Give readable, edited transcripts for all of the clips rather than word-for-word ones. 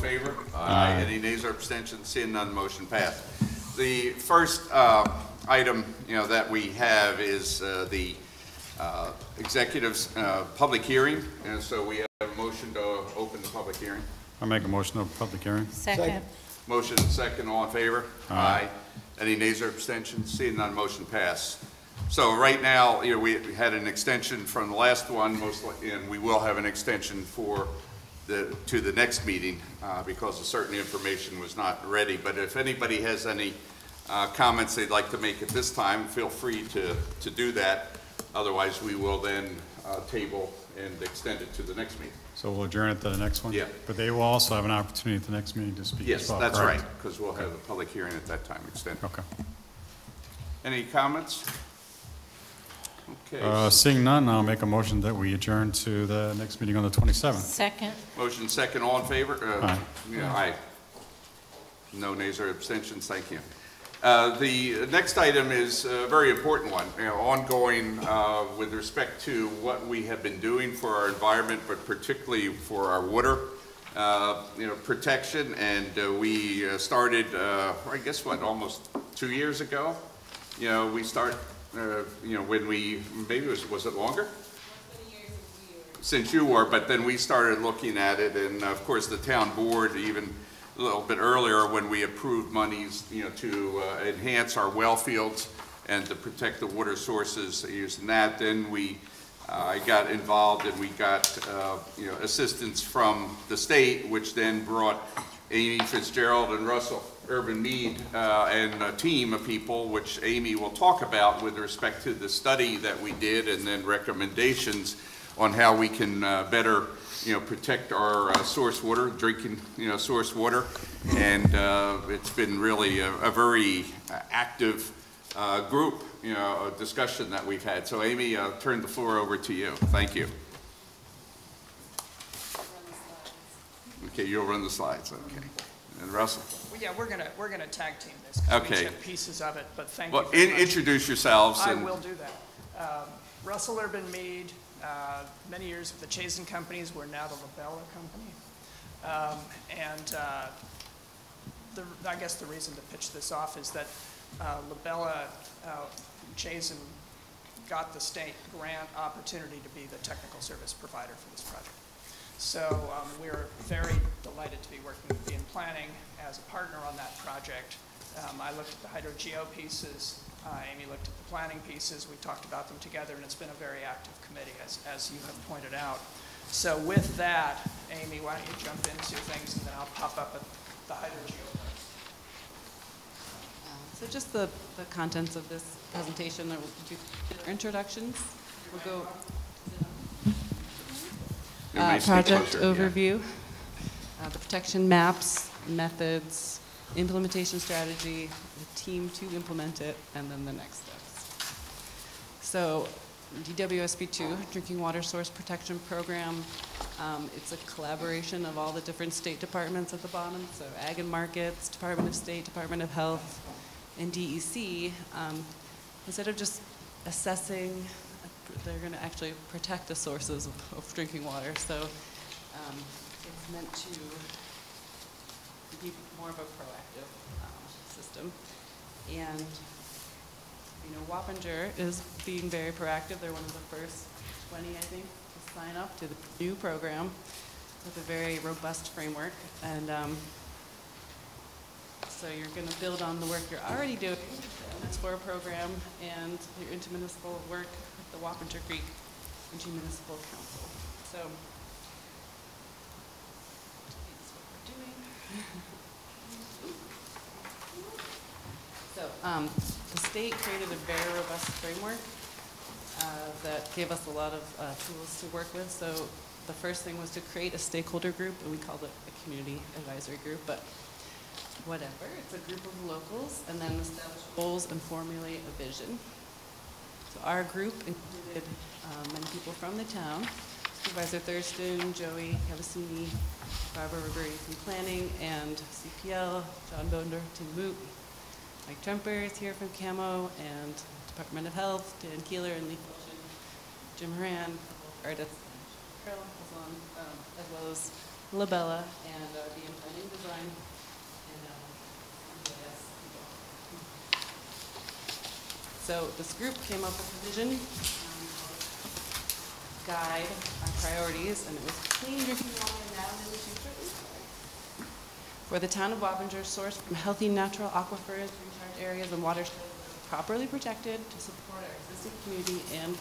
in favor? Aye. Any nays or abstentions? Seeing none, motion passed. The first item, that we have is the executive's public hearing, and so we have a motion to open the public hearing. I make a motion to open public hearing. Second. Motion second, all in favor? Aye. Any nays or abstentions? Seeing none, motion passed. So right now, we had an extension from the last one, and we will have an extension to the next meeting because certain information was not ready. But if anybody has any comments they'd like to make at this time, feel free to do that. Otherwise, we will then table and extend it to the next meeting. So we'll adjourn it to the next one? Yeah. But they will also have an opportunity at the next meeting to speak Yes, as well, that's correct? right, because we'll have a public hearing at that time extended. Okay. Any comments? Okay. Seeing none, I'll make a motion that we adjourn to the next meeting on the 27th. Second. Motion second, all in favor? Aye. Yeah, aye. No nays or abstentions, thank you. The next item is a very important one, ongoing with respect to what we have been doing for our environment, but particularly for our water, protection. And we started, I guess, almost 2 years ago. We start, when we, maybe was it longer? Since you were, but then we started looking at it, and of course the town board even a little bit earlier when we approved monies, to enhance our well fields and to protect the water sources using that. Then I got involved and we got, assistance from the state, which then brought Amy Fitzgerald and Russell Urban Mead and a team of people, which Amy will talk about with respect to the study that we did and then recommendations on how we can better protect our source water, drinking, source water. And it's been really a very active group, discussion that we've had. So Amy, I'll turn the floor over to you. Thank you. Okay, you'll run the slides, okay. And Russell? Well, yeah, we're gonna tag team this. Okay. We each have pieces of it, but thank you very much. Introduce yourselves. I will do that. Russell Urban Mead, many years with the Chazen Companies. We're now the Labella Company. I guess the reason to pitch this off is that Labella, Chazen got the state grant opportunity to be the technical service provider for this project. So we're very delighted to be working with Beam Planning as a partner on that project. I looked at the hydro-geo pieces. Amy looked at the planning pieces. We talked about them together, and it's been a very active committee, as you have pointed out. So with that, Amy, why don't you jump into things, and then I'll pop up at the hydro-geo part. So just the contents of this presentation, we'll do introductions. We'll go project overview, the protection maps, methods, implementation strategy, the team to implement it, and then the next steps. So DWSP2, Drinking Water Source Protection Program, it's a collaboration of all the different state departments at the bottom, so Ag and Markets, Department of State, Department of Health, and DEC. Instead of just assessing, they're going to actually protect the sources of drinking water. So it's meant to be more of a proactive system. And, Wappinger is being very proactive. They're one of the first 20, I think, to sign up to the new program with a very robust framework. And so you're going to build on the work you're already doing, the Explore program, and your intermunicipal work with the Wappinger Creek Intermunicipal Council. So that's what we're doing. So the state created a very robust framework that gave us a lot of tools to work with. So the first thing was to create a stakeholder group, and we called it a community advisory group, but whatever. It's a group of locals, and then establish goals and formulate a vision. So our group included many people from the town: Supervisor Thurston, Joey Cavasini, Barbara Ribery from Planning, and CPL, John Bonder, Tim Moot, Mike Tremper is here from CAMO, and Department of Health, Dan Keeler and Lee Fulton, Jim Moran, artist, Carol was on, as well as Labella and the So this group came up with a vision, guide our priorities, and it was clean drinking water now and in the future for the town of Wappinger, sourced from healthy natural aquifers, recharge areas, and watersheds properly protected to support our existing community and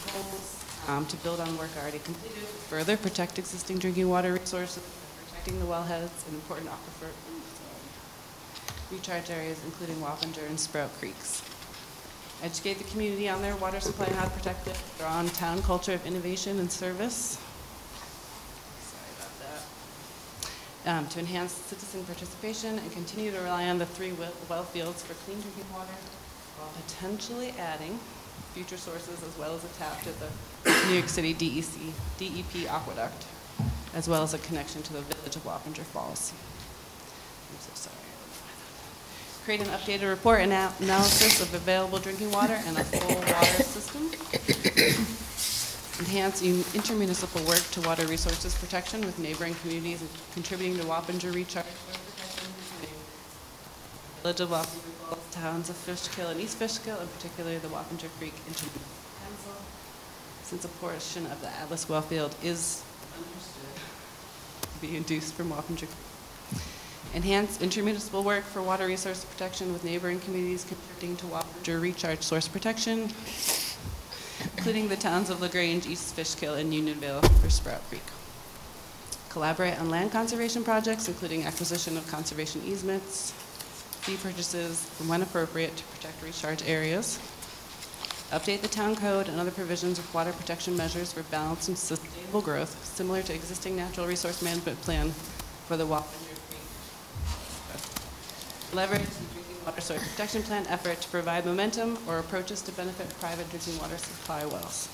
goals, to build on work already completed, further protect existing drinking water resources, protecting the wellheads and important aquifer recharge areas, including Wappinger and Sprout Creeks. Educate the community on their water supply and how to protect it, draw on town culture of innovation and service. Sorry about that. To enhance citizen participation and continue to rely on the 3 well fields for clean drinking water while potentially adding future sources as well as a tap to the New York City DEP aqueduct, as well as a connection to the village of Wappinger Falls. I'm so sorry. Create an updated report and analysis of available drinking water and a full water system. Enhance intermunicipal work to water resources protection with neighboring communities and contributing to Wappinger recharge protection, village of Wappinger Falls, towns of Fishkill and East Fishkill, and particularly the Wappinger Creek Intermunicipal Council, since a portion of the Atlas Wellfield is understood to be induced from Wappinger Creek. Enhance intermunicipal work for water resource protection with neighboring communities contributing to Wappinger recharge source protection, including the towns of LaGrange, East Fishkill, and Unionville for Sprout Creek. Collaborate on land conservation projects, including acquisition of conservation easements, fee purchases, and when appropriate, to protect recharge areas. Update the town code and other provisions with water protection measures for balanced and sustainable growth, similar to existing natural resource management plan for the Wappinger Creek. Leverage the drinking water source protection plan effort to provide momentum or approaches to benefit private drinking water supply wells.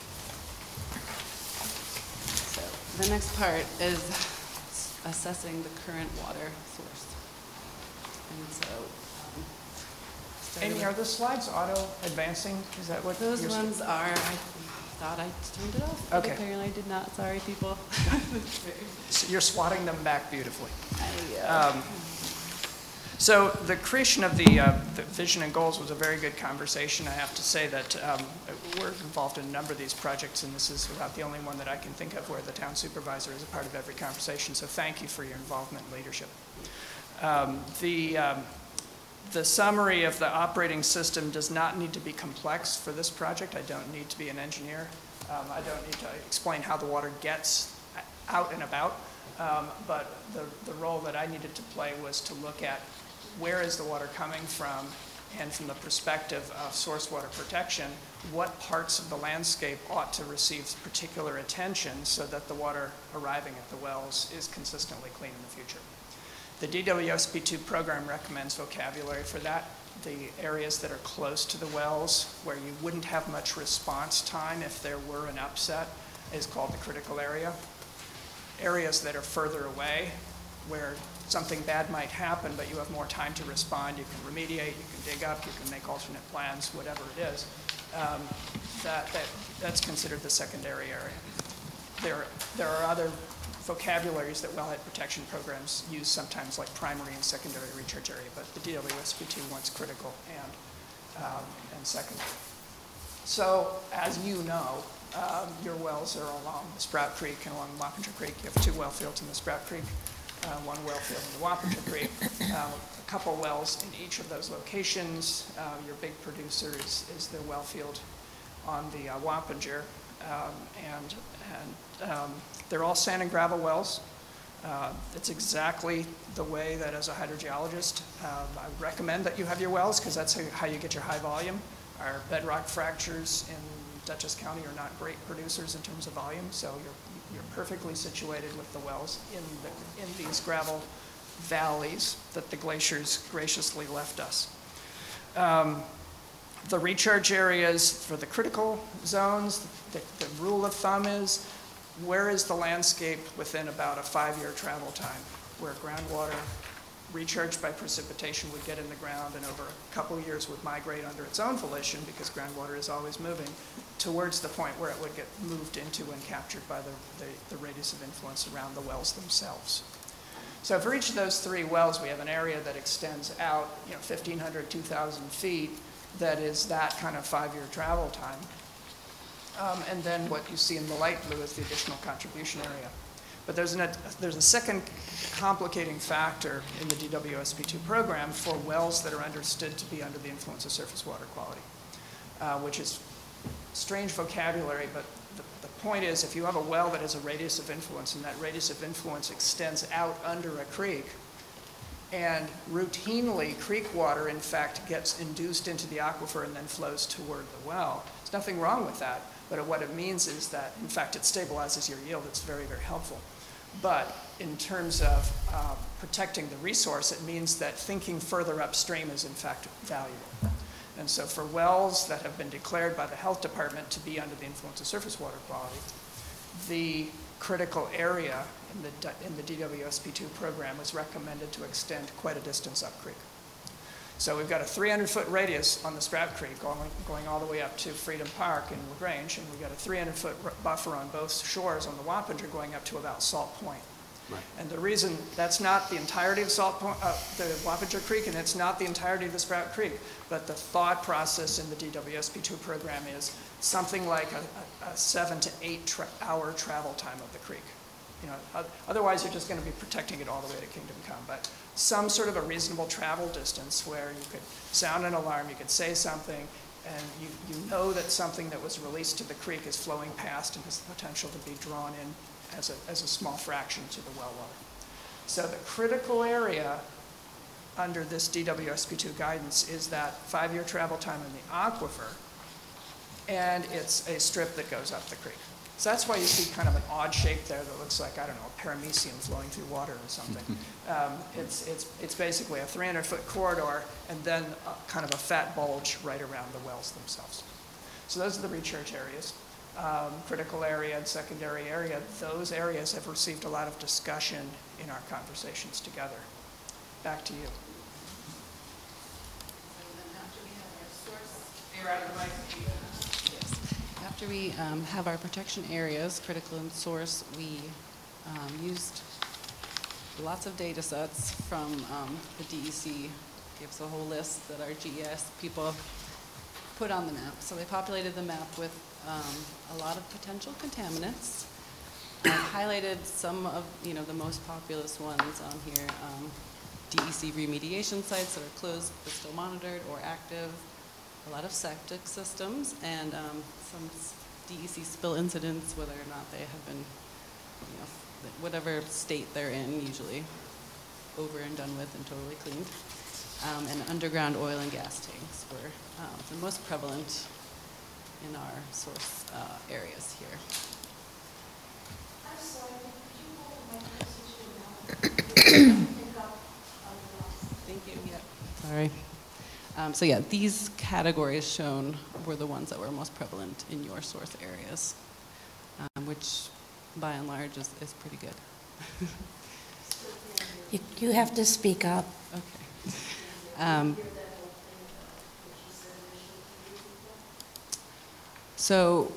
So the next part is assessing the current water source. And so, Amy, are the slides auto advancing? Is that what those you're ones are, I thought I turned it off, but Okay. apparently I did not. Sorry, people. So you're swatting them back beautifully. I, So the creation of the vision and goals was a very good conversation. I have to say that we're involved in a number of these projects, and this is about the only one that I can think of where the town supervisor is a part of every conversation. So thank you for your involvement and leadership. The summary of the operating system does not need to be complex for this project. I don't need to be an engineer. I don't need to explain how the water gets out and about. But the role that I needed to play was to look at where is the water coming from, and from the perspective of source water protection, what parts of the landscape ought to receive particular attention so that the water arriving at the wells is consistently clean in the future. The DWSP2 program recommends vocabulary for that. The areas that are close to the wells, where you wouldn't have much response time if there were an upset, is called the critical area. Areas that are further away, where something bad might happen, but you have more time to respond, you can remediate, you can dig up, you can make alternate plans, whatever it is, that's considered the secondary area. There are other vocabularies that wellhead protection programs use sometimes, like primary and secondary recharge area, but the DWSP2 wants critical and secondary. So, as you know, your wells are along the Sprout Creek and along Wappinger Creek. You have 2 well fields in the Sprout Creek, 1 well field in the Wappinger Creek, a couple wells in each of those locations. Your big producer is the well field on the Wappinger, and they're all sand and gravel wells. It's exactly the way that, as a hydrogeologist, I recommend that you have your wells, because that's how you get your high volume. Our bedrock fractures in Dutchess County are not great producers in terms of volume, so you're perfectly situated with the wells in these gravel valleys that the glaciers graciously left us. The recharge areas for the critical zones, the rule of thumb is, where is the landscape within about a 5-year travel time, where groundwater recharged by precipitation would get in the ground and over a couple of years would migrate under its own volition, because groundwater is always moving, towards the point where it would get moved into and captured by the radius of influence around the wells themselves. So for each of those 3 wells, we have an area that extends out, 1,500, 2,000 feet, that is that kind of 5-year travel time. And then what you see in the light blue is the additional contribution area. But there's a second complicating factor in the DWSP2 program for wells that are understood to be under the influence of surface water quality, which is strange vocabulary, but the point is, if you have a well that has a radius of influence, and that radius of influence extends out under a creek, and routinely creek water, in fact, gets induced into the aquifer and then flows toward the well, there's nothing wrong with that, but what it means is that, in fact, it stabilizes your yield. It's very, very helpful. But in terms of protecting the resource, it means that thinking further upstream is, in fact, valuable. And so for wells that have been declared by the health department to be under the influence of surface water quality, the critical area in the DWSP2 program was recommended to extend quite a distance up creek. So we've got a 300-foot radius on the Sprout Creek going all the way up to Freedom Park in LaGrange, and we've got a 300-foot buffer on both shores on the Wappinger going up to about Salt Point. Right. And the reason that's not the entirety of the Wappinger Creek, and it's not the entirety of the Sprout Creek, but the thought process in the DWSP2 program is something like a 7 to 8 hour travel time of the creek. Otherwise you're just going to be protecting it all the way to Kingdom Come. But some sort of a reasonable travel distance where you could sound an alarm, you could say something, and you know that something that was released to the creek is flowing past and has the potential to be drawn in as a small fraction to the well water. So the critical area under this DWSP2 guidance is that 5-year travel time in the aquifer, and it's a strip that goes up the creek. So that's why you see kind of an odd shape there that looks like, I don't know, a paramecium flowing through water or something. It's basically a 300-foot corridor and then kind of a fat bulge right around the wells themselves. So those are the recharge areas. Critical area and secondary area, those areas have received a lot of discussion in our conversations together. Back to you. After we have our protection areas, critical and source, we used lots of data sets from the DEC, gives a whole list that our GES people put on the map. So they populated the map with a lot of potential contaminants. Highlighted some of the most populous ones on here. DEC remediation sites that are closed but still monitored or active. A lot of septic systems and some DEC spill incidents, whether or not they have been, whatever state they're in, usually over and done with and totally cleaned. And underground oil and gas tanks were the most prevalent in our source areas here. I'm sorry, could you hold my message? Thank you. Yeah. Sorry. So yeah, these categories shown were the ones that were most prevalent in your source areas, which by and large is pretty good. You have to speak up. Okay. So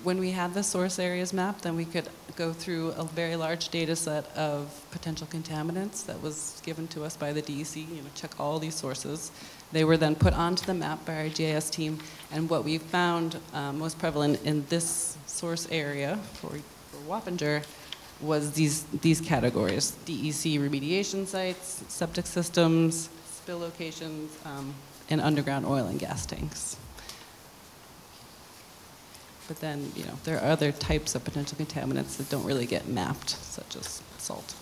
when we had the source areas map, then we could go through a very large data set of potential contaminants that was given to us by the DEC, check all these sources. They were then put onto the map by our GIS team, and what we found most prevalent in this source area for Wappinger was these categories: DEC remediation sites, septic systems, spill locations, and underground oil and gas tanks. But then, there are other types of potential contaminants that don't really get mapped, such as salt.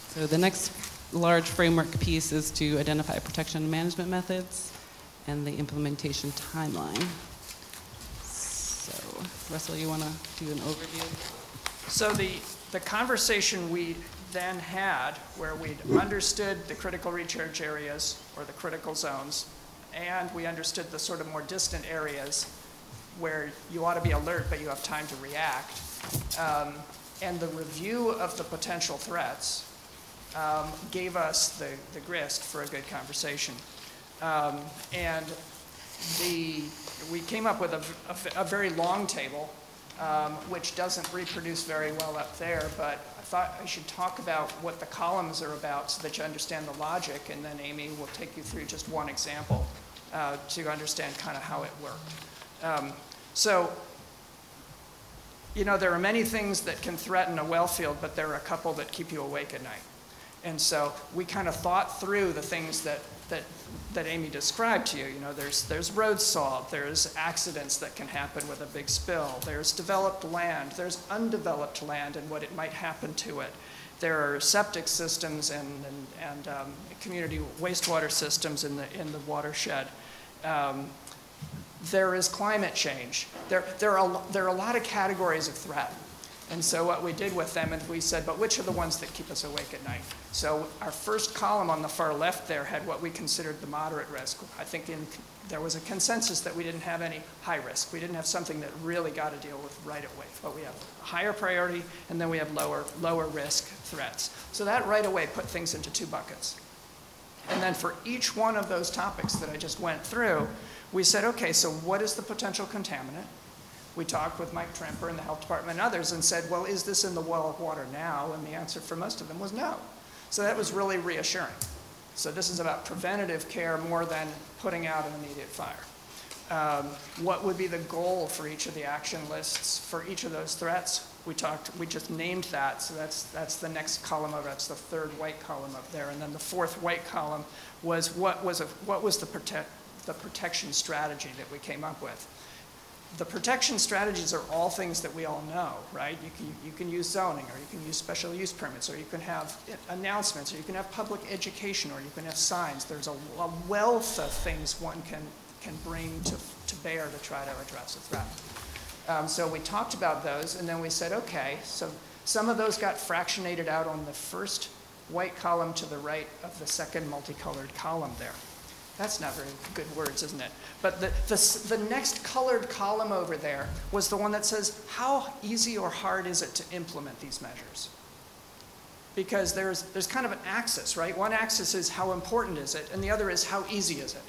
So the next large framework piece is to identify protection and management methods and the implementation timeline. So, Russell, you want to do an overview? So the conversation we then had, where we'd understood the critical recharge areas or the critical zones, and we understood the sort of more distant areas where you ought to be alert but you have time to react, and the review of the potential threats gave us the grist for a good conversation. And we came up with a very long table which doesn't reproduce very well up there, but I thought I should talk about what the columns are about so that you understand the logic, and then Amy will take you through just one example to understand kind of how it worked. So, you know, there are many things that can threaten a well field, but there are a couple that keep you awake at night. And so we kind of thought through the things that Amy described to you. You know, there's road salt, there's accidents that can happen with a big spill, there's developed land, there's undeveloped land and what it might happen to it. There are septic systems and community wastewater systems in the watershed. There is climate change. There are a lot of categories of threat. And so what we did with them is we said, but which are the ones that keep us awake at night? So our first column on the far left there had what we considered the moderate risk. I think there was a consensus that we didn't have any high risk. We didn't have something that really got to deal with right away. But we have higher priority, and then we have lower risk threats. So that right away put things into two buckets. And then for each one of those topics that I just went through, we said, okay, so what is the potential contaminant? We talked with Mike Tremper in the health department and others and said, well, is this in the well of water now? And the answer for most of them was no. So that was really reassuring. So this is about preventative care more than putting out an immediate fire. What would be the goal for each of the action lists for each of those threats? We just named that, so that's the next column over. That's the third white column up there. And then the fourth white column was what was the protection strategy that we came up with. The protection strategies are all things that we all know, right? You can use zoning, or you can use special use permits, or you can have announcements, or you can have public education, or you can have signs. There's a wealth of things one can bring to bear to try to address a threat. So we talked about those, and then we said, okay, so some of those got fractionated out on the first white column to the right of the second multicolored column there. That's not very good words, isn't it? But the next colored column over there was the one that says, how easy or hard is it to implement these measures? Because there's kind of an axis, right? One axis is how important is it, and the other is how easy is it?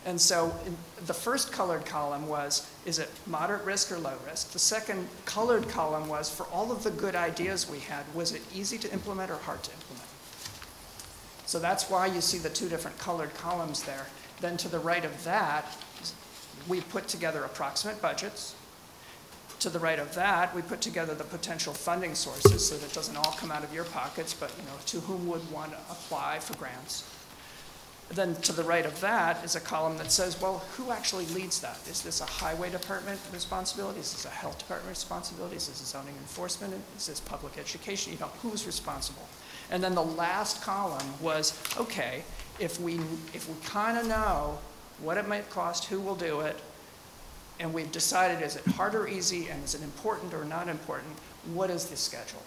And so the first colored column was, is it moderate risk or low risk? The second colored column was, for all of the good ideas we had, was it easy to implement or hard to implement? So that's why you see the two different colored columns there. Then to the right of that, we put together approximate budgets. To the right of that, we put together the potential funding sources so that it doesn't all come out of your pockets, but to whom would one apply for grants. Then to the right of that is a column that says, well, who actually leads that? Is this a highway department responsibility? Is this a health department responsibility? Is this a zoning enforcement? Is this public education? Who's responsible? And then the last column was, okay, if we kind of know what it might cost, who will do it, and we've decided, is it hard or easy, and is it important or not important, what is the schedule?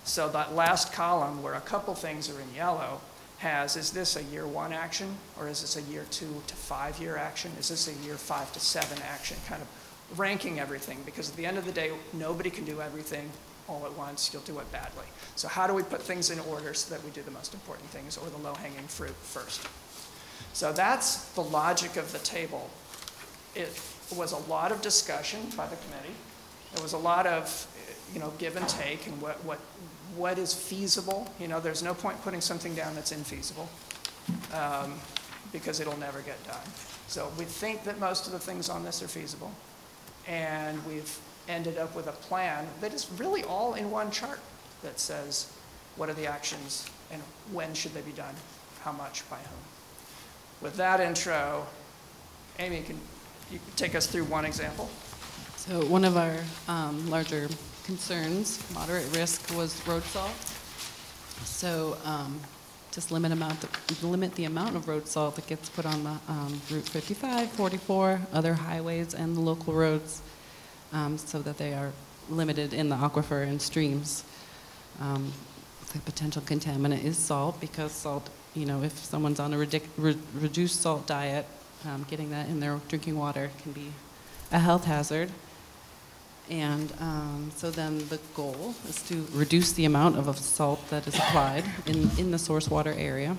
So that last column, where a couple things are in yellow, is this a year 1 action, or is this a year 2 to 5 year action? Is this a year 5 to 7 action? Kind of ranking everything, because at the end of the day, nobody can do everything all at once. You'll do it badly. So how do we put things in order so that we do the most important things, or the low-hanging fruit first? So that's the logic of the table. It was a lot of discussion by the committee. There was a lot of give and take, and what is feasible. There's no point putting something down that's infeasible, because it'll never get done. So we think that most of the things on this are feasible, and we've ended up with a plan that is really all in one chart that says what are the actions and when should they be done, how much, by whom. With that intro, Amy, can you take us through one example? So one of our larger concerns, moderate risk, was road salt. So just limit the amount of road salt that gets put on the Route 55, 44, other highways, and the local roads, so that they are limited in the aquifer and streams. The potential contaminant is salt, because salt, if someone's on a reduced salt diet, getting that in their drinking water can be a health hazard. And so then the goal is to reduce the amount of salt that is applied in the source water area.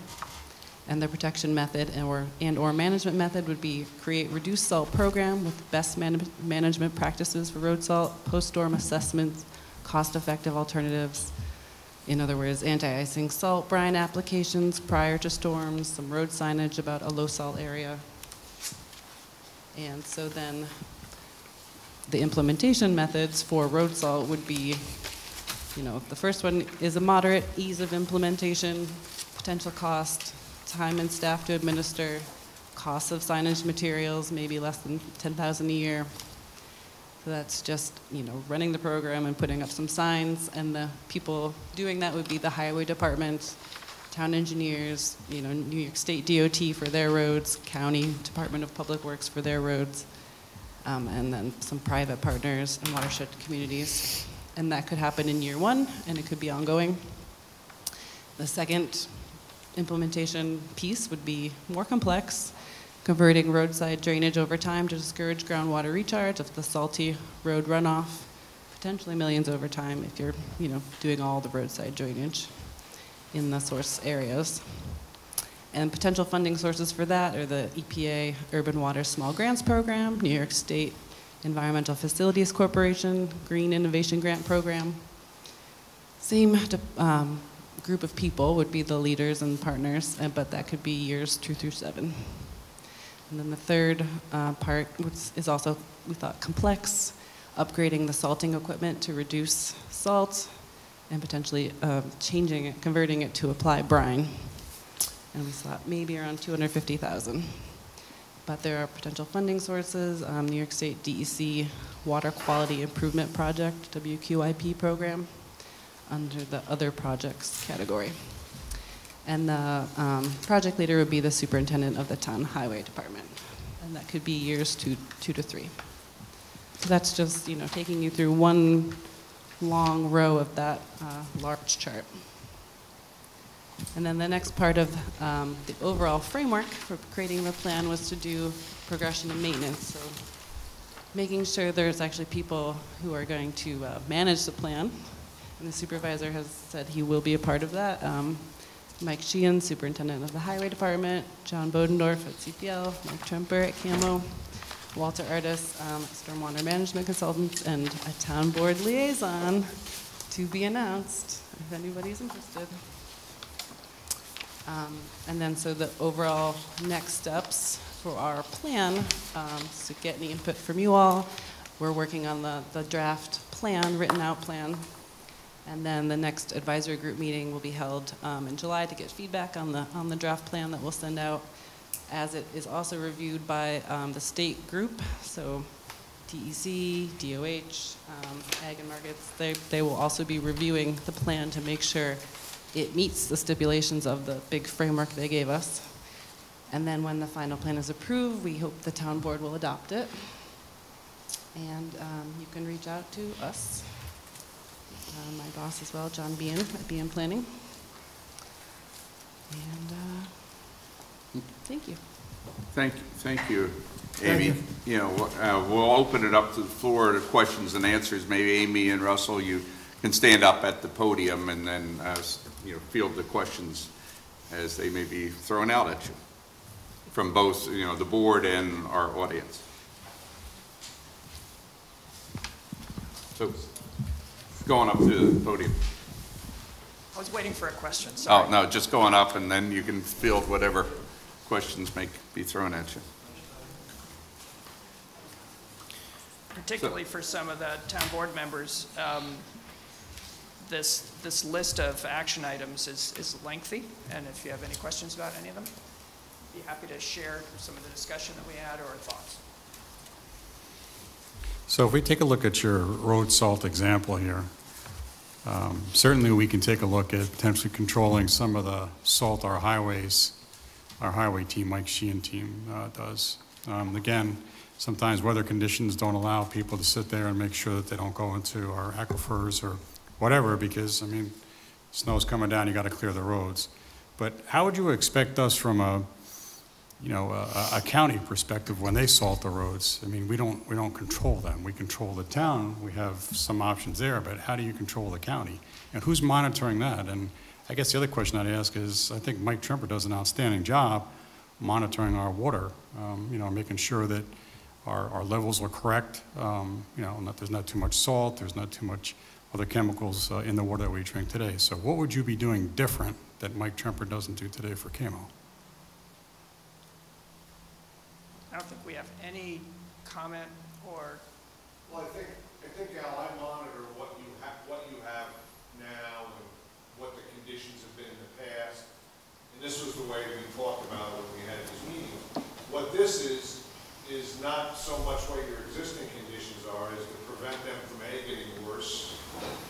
And the protection method and/or management method would be create reduced salt program with best management practices for road salt, post-storm assessments, cost-effective alternatives. In other words, anti-icing salt brine applications prior to storms, some road signage about a low salt area. And so then the implementation methods for road salt would be, the first one is a moderate ease of implementation, potential cost, time and staff to administer, cost of signage materials, maybe less than $10,000 a year. So that's just, running the program and putting up some signs, and the people doing that would be the highway department, town engineers, New York State DOT for their roads, county Department of Public Works for their roads, and then some private partners and watershed communities. And that could happen in year one, and it could be ongoing. The second implementation piece would be more complex, converting roadside drainage over time to discourage groundwater recharge of the salty road runoff, potentially millions over time if you're, doing all the roadside drainage in the source areas. And potential funding sources for that are the EPA Urban Water Small Grants Program, New York State Environmental Facilities Corporation, Green Innovation Grant Program. Same group of people would be the leaders and partners, but that could be years 2 through 7. And then the third part is also, we thought, complex, upgrading the salting equipment to reduce salt and potentially changing it, converting it to apply brine. And we thought maybe around $250,000. But there are potential funding sources, New York State DEC Water Quality Improvement Project, WQIP program, under the other projects category. And the project leader would be the superintendent of the town highway department. And that could be years 2 to 3. So that's just, taking you through one long row of that large chart. And then the next part of the overall framework for creating the plan was to do progression and maintenance. So making sure there's actually people who are going to manage the plan. And the supervisor has said he will be a part of that. Mike Sheehan, superintendent of the highway department, John Bodendorf at CPL, Mike Tremper at CAMO, Walter Artis, stormwater management consultant, and a town board liaison to be announced if anybody's interested. And then so the overall next steps for our plan, to get any input from you all, we're working on the draft plan, written out plan. And then the next advisory group meeting will be held in July to get feedback on the draft plan that we'll send out, as it is also reviewed by the state group. So DEC, DOH, Ag and Markets, they will also be reviewing the plan to make sure it meets the stipulations of the big framework they gave us. And then when the final plan is approved, we hope the town board will adopt it. And you can reach out to us. My boss as well, John Bean at BM Planning. And thank you. Thank you, Amy. We'll open it up to the floor to questions and answers. Maybe Amy and Russell, you can stand up at the podium and then field the questions as they may be thrown out at you from both the board and our audience. So, going up to the podium. I was waiting for a question, sorry. Oh, no, just going up, and then you can field whatever questions may be thrown at you. Particularly for some of the town board members, this list of action items is lengthy, and if you have any questions about any of them, be happy to share some of the discussion that we had or thoughts. So if we take a look at your road salt example here, certainly we can take a look at potentially controlling some of the salt our highway team, Mike Sheehan team, does. Again, sometimes weather conditions don't allow people to sit there and make sure that they don't go into our aquifers or whatever, because, snow's coming down, you got to clear the roads. But how would you expect us from a county perspective when they salt the roads? We don't control them. We control the town. We have some options there, but how do you control the county? And who's monitoring that? And I guess the other question I'd ask is, I think Mike Tremper does an outstanding job monitoring our water, making sure that our levels are correct, there's not too much salt, there's not too much other chemicals in the water that we drink today. So what would you be doing different that Mike Tremper doesn't do today for KMO? I don't think we have any comment or, Well, I think, Al, I monitor what you have now and what the conditions have been in the past. And this was the way we talked about it when we had these meetings. What this is not so much what your existing conditions are, is to prevent them from getting worse,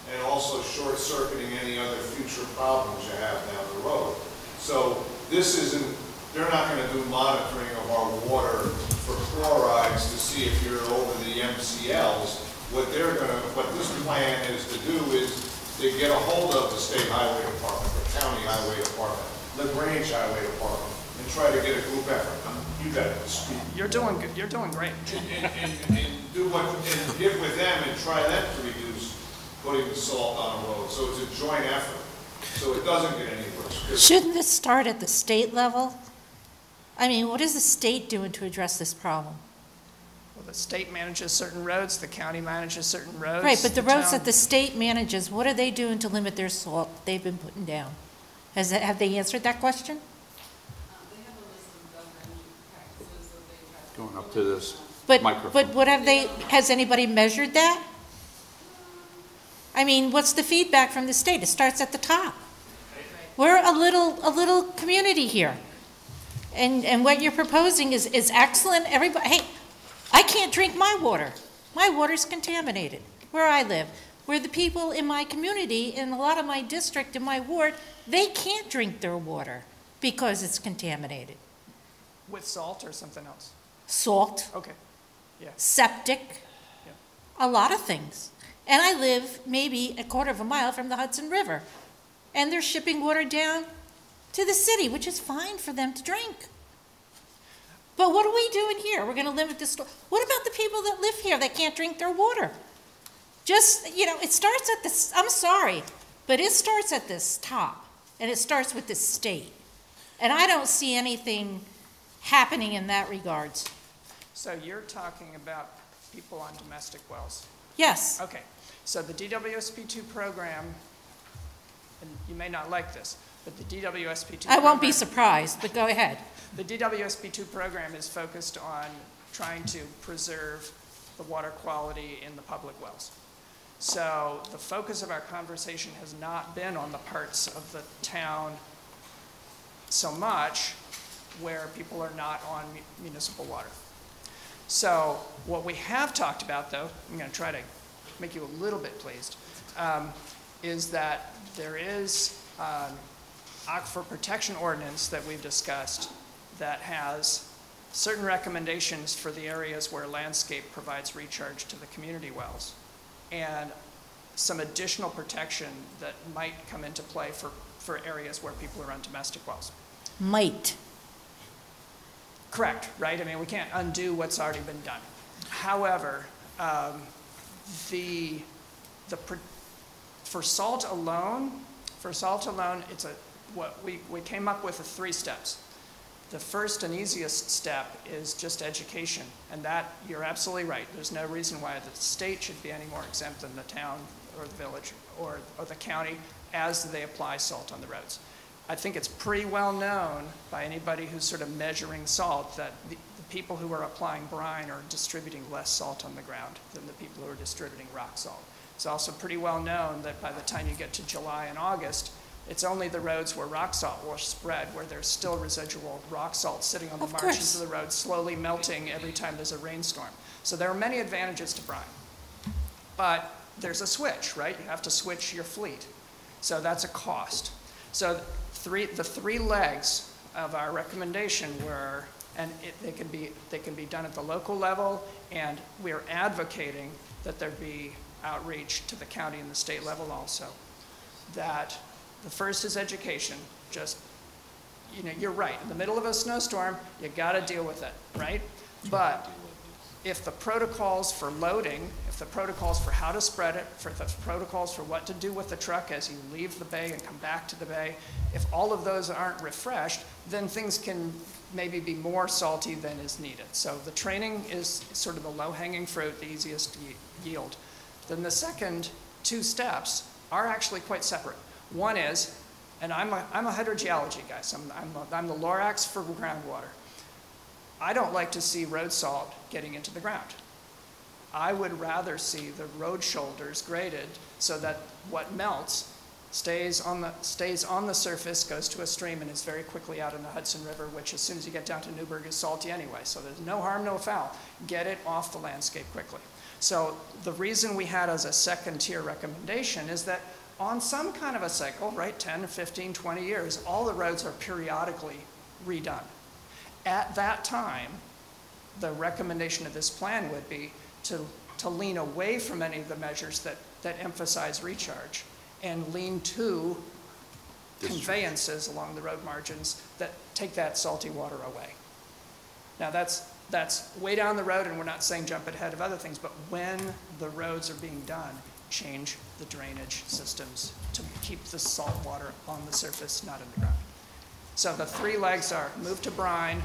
and also short-circuiting any other future problems you have down the road. So this isn't, they're not going to do monitoring of our water for chlorides to see if you're over the MCLs. What this plan is to do is to get a hold of the state highway department, the county highway department, LaGrange highway department, and try to get a group effort. You got it. you're doing good, you're doing great. And do what, and get with them and try them to reduce putting the salt on the road. So it's a joint effort. So it doesn't get any worse. 'Cause Shouldn't this start at the state level? I mean, what is the state doing to address this problem? Well, the state manages certain roads, the county manages certain roads. Right, but the roads town- that the state manages, what are they doing to limit their salt they've been putting down? Have they answered that question? They have a list of governing practices that they have. Going up to this But microphone. what have they, has anybody measured that? I mean, what's the feedback from the state? It starts at the top. We're a little community here. And what you're proposing is excellent. Everybody, hey, I can't drink my water. My water's contaminated where I live. Where the people in my community, in a lot of my district, in my ward, they can't drink their water because it's contaminated. With salt or something else? Salt, Okay, yeah. septic, Yeah. a lot of things. And I live maybe a quarter of a mile from the Hudson River. And they're shipping water down to the city, which is fine for them to drink. But what are we doing here? We're going to limit this. What about the people that live here that can't drink their water? Just, it starts at this, I'm sorry, but it starts at this top, and it starts with the state. And I don't see anything happening in that regards. So you're talking about people on domestic wells? Yes, Okay, so the DWSP2 program, and you may not like this, but the DWSP2 I won't be program- surprised, but go ahead. The DWSP2 program is focused on trying to preserve the water quality in the public wells. So the focus of our conversation has not been on the parts of the town so much where people are not on municipal water. So what we have talked about, though, I'm going to try to make you a little bit pleased, is that there is Aquifer Protection Ordinance that we've discussed that has certain recommendations for the areas where landscape provides recharge to the community wells, and some additional protection that might come into play for areas where people are on domestic wells. Might. Correct, right? I mean, we can't undo what's already been done. However, for salt alone, it's we came up with 3 steps. The first and easiest step is just education, and that, you're absolutely right. There's no reason why the state should be any more exempt than the town or the village or the county as they apply salt on the roads. I think it's pretty well known by anybody who's sort of measuring salt that the people who are applying brine are distributing less salt on the ground than the people who are distributing rock salt. It's also pretty well known that by the time you get to July and August, it's only the roads where rock salt will spread, where there's still residual rock salt sitting on the Of margins course. of the road, slowly melting every time there's a rainstorm. So there are many advantages to brine. But there's a switch, right? You have to switch your fleet. So that's a cost. So the 3 legs of our recommendation were, and they can be done at the local level, and we're advocating that there be outreach to the county and the state level also. That the first is education. Just, you're right. In the middle of a snowstorm, you got to deal with it, right? But if the protocols for loading, if the protocols for how to spread it, for the protocols for what to do with the truck as you leave the bay and come back to the bay, if all of those aren't refreshed, then things can maybe be more salty than is needed. So the training is sort of the low-hanging fruit, the easiest to yield. Then the second two steps are actually quite separate. One is, and I'm a hydrogeology guy, so I'm the Lorax for groundwater. I don't like to see road salt getting into the ground. I would rather see the road shoulders graded so that what melts stays on the surface, goes to a stream, and is very quickly out in the Hudson River, which as soon as you get down to Newburgh is salty anyway. So there's no harm, no foul. Get it off the landscape quickly. So the reason we had as a second tier recommendation is that on some kind of a cycle, right, 10, 15, 20 years, all the roads are periodically redone. At that time, the recommendation of this plan would be to lean away from any of the measures that emphasize recharge and lean to conveyances along the road margins that take that salty water away. Now that's way down the road, and we're not saying jump ahead of other things, but when the roads are being done, change the drainage systems to keep the salt water on the surface, not in the ground. So the three legs are move to brine,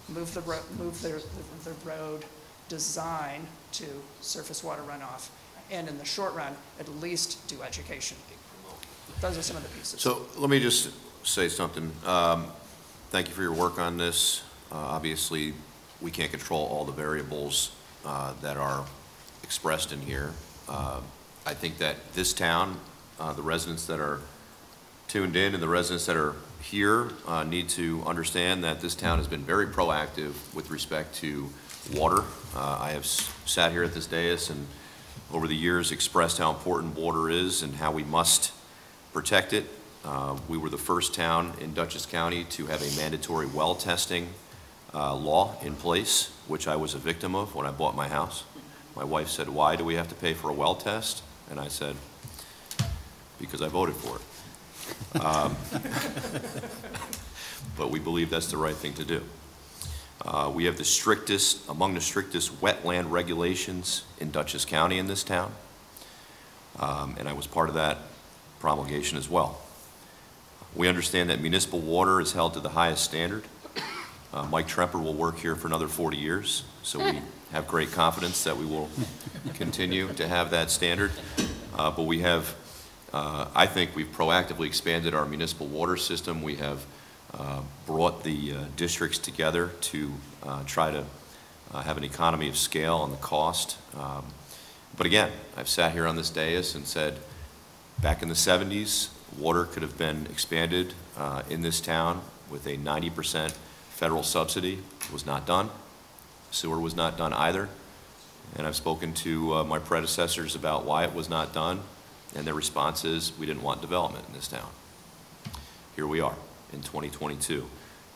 move the road design to surface water runoff, and in the short run, at least do education. Those are some of the pieces. So let me just say something. Thank you for your work on this. Obviously, we can't control all the variables that are expressed in here. I think that this town, the residents that are tuned in and the residents that are here need to understand that this town has been very proactive with respect to water. I have sat here at this dais and over the years expressed how important water is and how we must protect it. We were the first town in Dutchess County to have a mandatory well testing law in place, which I was a victim of when I bought my house. My wife said, "Why do we have to pay for a well test?" And I said, "Because I voted for it." But we believe that's the right thing to do. We have among the strictest wetland regulations in Dutchess County in this town. And I was part of that promulgation as well. We understand that municipal water is held to the highest standard. Mike Tremper will work here for another 40 years, so we have great confidence that we will continue to have that standard. But we have, I think we've proactively expanded our municipal water system. We have brought the districts together to try to have an economy of scale on the cost. But again, I've sat here on this dais and said, back in the 70s, water could have been expanded in this town with a 90% federal subsidy. It was not done. Sewer was not done either. And I've spoken to my predecessors about why it was not done, and their response is, we didn't want development in this town. Here we are in 2022.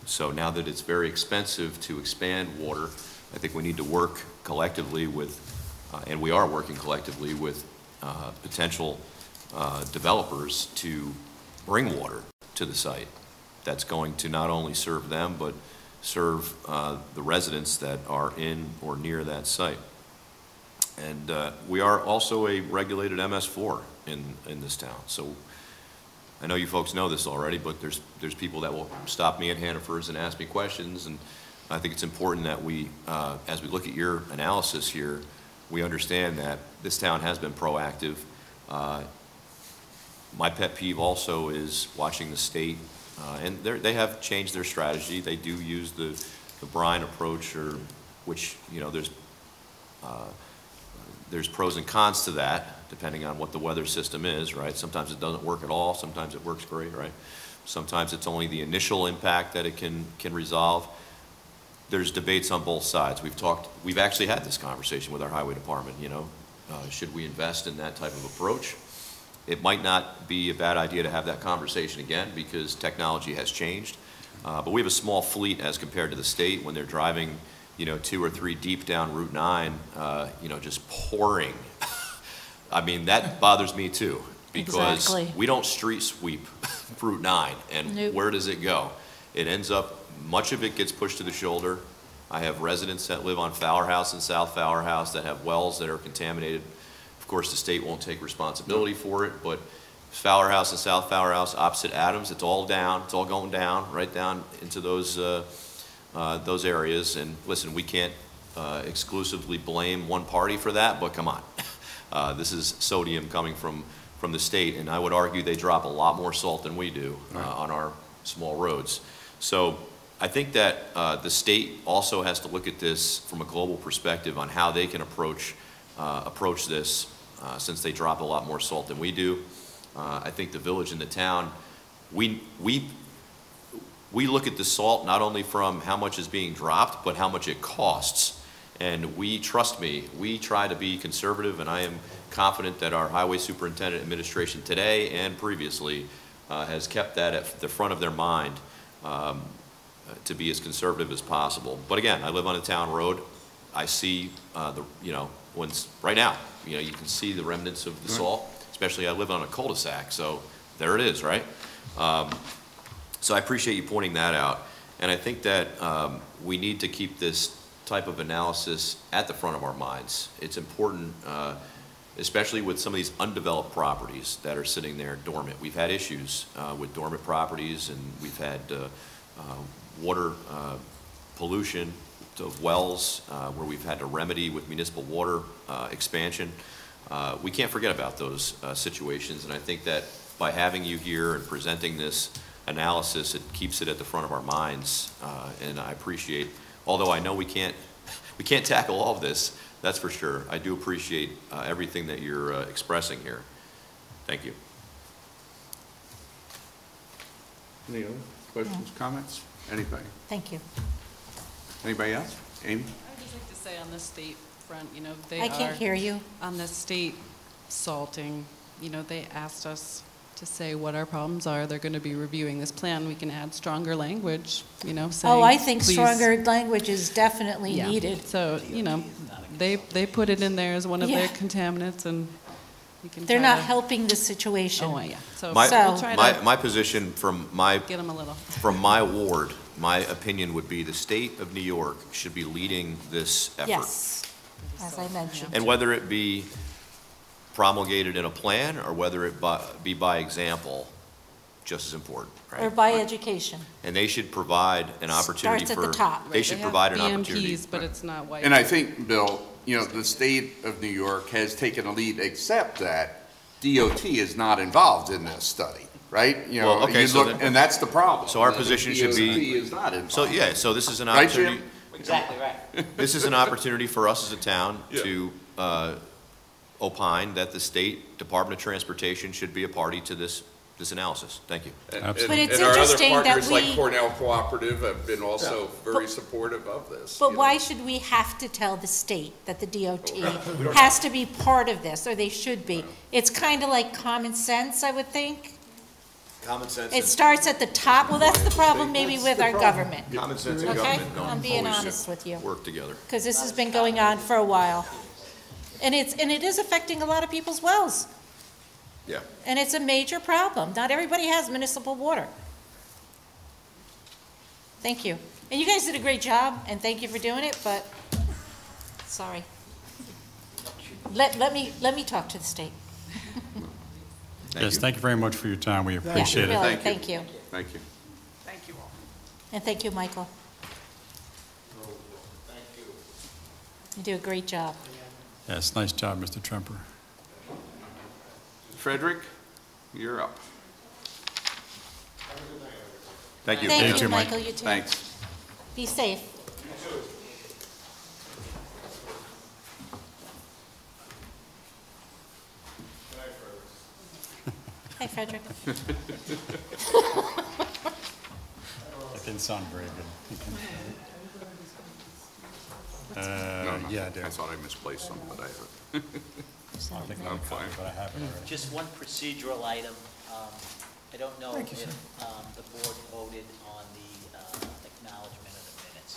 So now that it's very expensive to expand water, I think we need to work collectively with, and we are working collectively with potential developers to bring water to the site that's going to not only serve them, but serve the residents that are in or near that site. And we are also a regulated MS4 in this town. So I know you folks know this already, but there's people that will stop me at Hannaford's and ask me questions, and I think it's important that we, as we look at your analysis here, we understand that this town has been proactive. My pet peeve also is watching the state, and they have changed their strategy. They do use the brine approach, or which, you know, there's pros and cons to that, depending on what the weather system is, right? Sometimes it doesn't work at all. Sometimes it works great, right? Sometimes it's only the initial impact that it can resolve. There's debates on both sides. We've actually had this conversation with our highway department, you know. Should we invest in that type of approach? It might not be a bad idea to have that conversation again because technology has changed. But we have a small fleet as compared to the state when they're driving, you know, 2 or 3 deep down Route 9, you know, just pouring. I mean, that bothers me too, because Exactly. we don't street sweep Route 9, and Nope. where does it go? It ends up, much of it gets pushed to the shoulder. I have residents that live on Fowler House and South Fowler House that have wells that are contaminated course, the state won't take responsibility for it, but Fowler House and South Fowler House opposite Adams, it's all down, it's all going down, right down into those areas. And listen, we can't exclusively blame one party for that, but come on. This is sodium coming from the state, and I would argue they drop a lot more salt than we do on our small roads. So I think that the state also has to look at this from a global perspective on how they can approach this, since they drop a lot more salt than we do. I think the village and the town, we look at the salt not only from how much is being dropped, but how much it costs. And trust me, we try to be conservative, and I am confident that our highway superintendent administration today and previously has kept that at the front of their mind to be as conservative as possible. But again, I live on a town road. I see right now, you can see the remnants of the salt, especially I live on a cul-de-sac, so there it is, right? So I appreciate you pointing that out. And I think that we need to keep this type of analysis at the front of our minds. It's important, especially with some of these undeveloped properties that are sitting there dormant. We've had issues with dormant properties, and we've had water pollution of wells where we've had to remedy with municipal water expansion. We can't forget about those situations, and I think that by having you here and presenting this analysis, it keeps it at the front of our minds, and I appreciate, although I know we can't tackle all of this, that's for sure. I do appreciate everything that you're expressing here. Thank you. Any other questions, comments? Anybody? Thank you. Anybody else? Amy? I would just like to say on the state front, I can't hear you. on the state salting, they asked us to say what our problems are. They're going to be reviewing this plan. We can add stronger language, saying, Oh, I think please. stronger language is definitely Yeah. needed. So, they put it in there as one of their Yeah. contaminants, and we can They're try not to- helping the situation. Oh, yeah. So My, we'll try to my position from get them a little. my ward, my opinion would be the state of New York should be leading this effort. Yes, as I mentioned. And whether it be promulgated in a plan or whether it be by example, just as important, right? Or by education. And they should provide an opportunity Starts at the for. top. They should provide an opportunity. BMPs, but it's not white. And I think, Bill, the state of New York has taken a lead, except that DOT is not involved in this study, right? Well, okay, so then- and that's the problem. So our position should be- DOT is not involved. So, yeah, so this is an Right, opportunity. Jim? Exactly right. This is an opportunity for us as a town Yeah. to opine that the State Department of Transportation should be a party to this analysis. Thank you. Absolutely. But it's and our other interesting that partners like we- Cornell Cooperative have been also very supportive of this. But why should we have to tell the state that the DOT has to be part of this, or they should be? It's kind of like common sense, I would think. Common sense. It starts at the top. Well, that's the problem maybe with our government, Common sense and okay? government don't I'm being always honest with you, work together. because this has been going on for a while. And it is affecting a lot of people's wells, Yeah. and it's a major problem. Not everybody has municipal water. Thank you. And you guys did a great job, and thank you for doing it, but, sorry. Let me talk to the state. Yes, thank you very much for your time. We appreciate it. Really, Thank you. thank you. Thank you. Thank you all. And thank you, Michael. Thank you. You do a great job. Yes, nice job, Mr. Tremper. Frederick, you're up. Thank you. Thank too, you, Mike. Michael, you too. Thanks. Be safe. Hi, Frederick. That didn't sound very good. No, no, Yeah, I Derek. thought I misplaced some, but I, I think I'm fine. but I have it already. Just one procedural item. I don't know if the board voted on the acknowledgement of the minutes.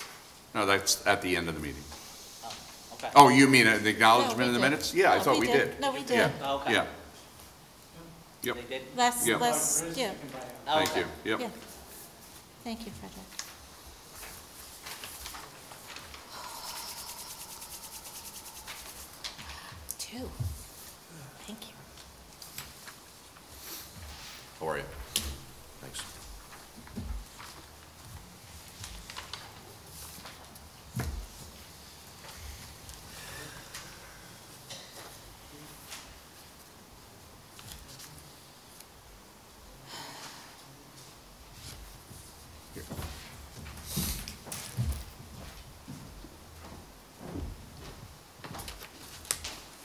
no, that's at the end of the meeting. Oh, okay. Oh, you mean the No, acknowledgement of the we did. minutes? Yeah, I No, thought we did. No, we did. Yeah, Oh, okay. yeah. Yep, They did? Last, Yeah. yeah, Oh, thank okay. you, yeah. yep. Thank you, Frederick. Two. How are you? Thanks.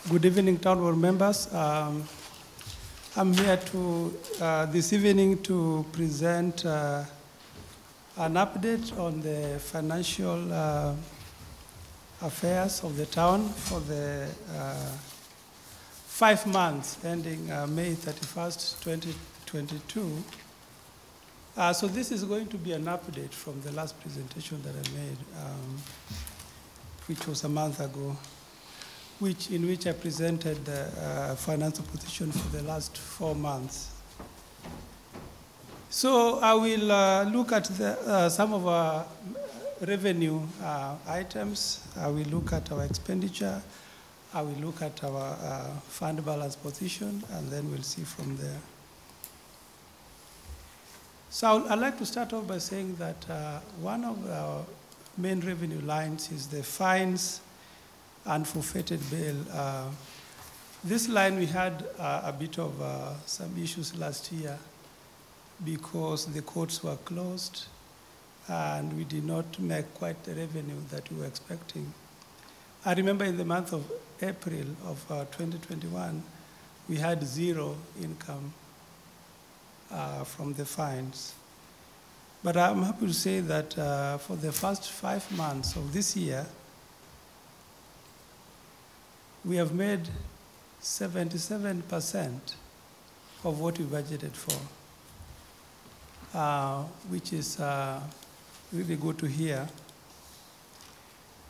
Good evening, town board members. I'm here this evening to present an update on the financial affairs of the town for the 5 months ending May 31st, 2022. So this is going to be an update from the last presentation that I made, which was a month ago, in which I presented the financial position for the last 4 months. So I will look at some of our revenue items. I will look at our expenditure. I will look at our fund balance position, and then we'll see from there. So I'd like to start off by saying that one of our main revenue lines is the fines and forfeited bail. This line, we had a bit of some issues last year because the courts were closed and we did not make quite the revenue that we were expecting. I remember in the month of April of 2021, we had 0 income from the fines. But I'm happy to say that for the first 5 months of this year, we have made 77% of what we budgeted for, which is really good to hear,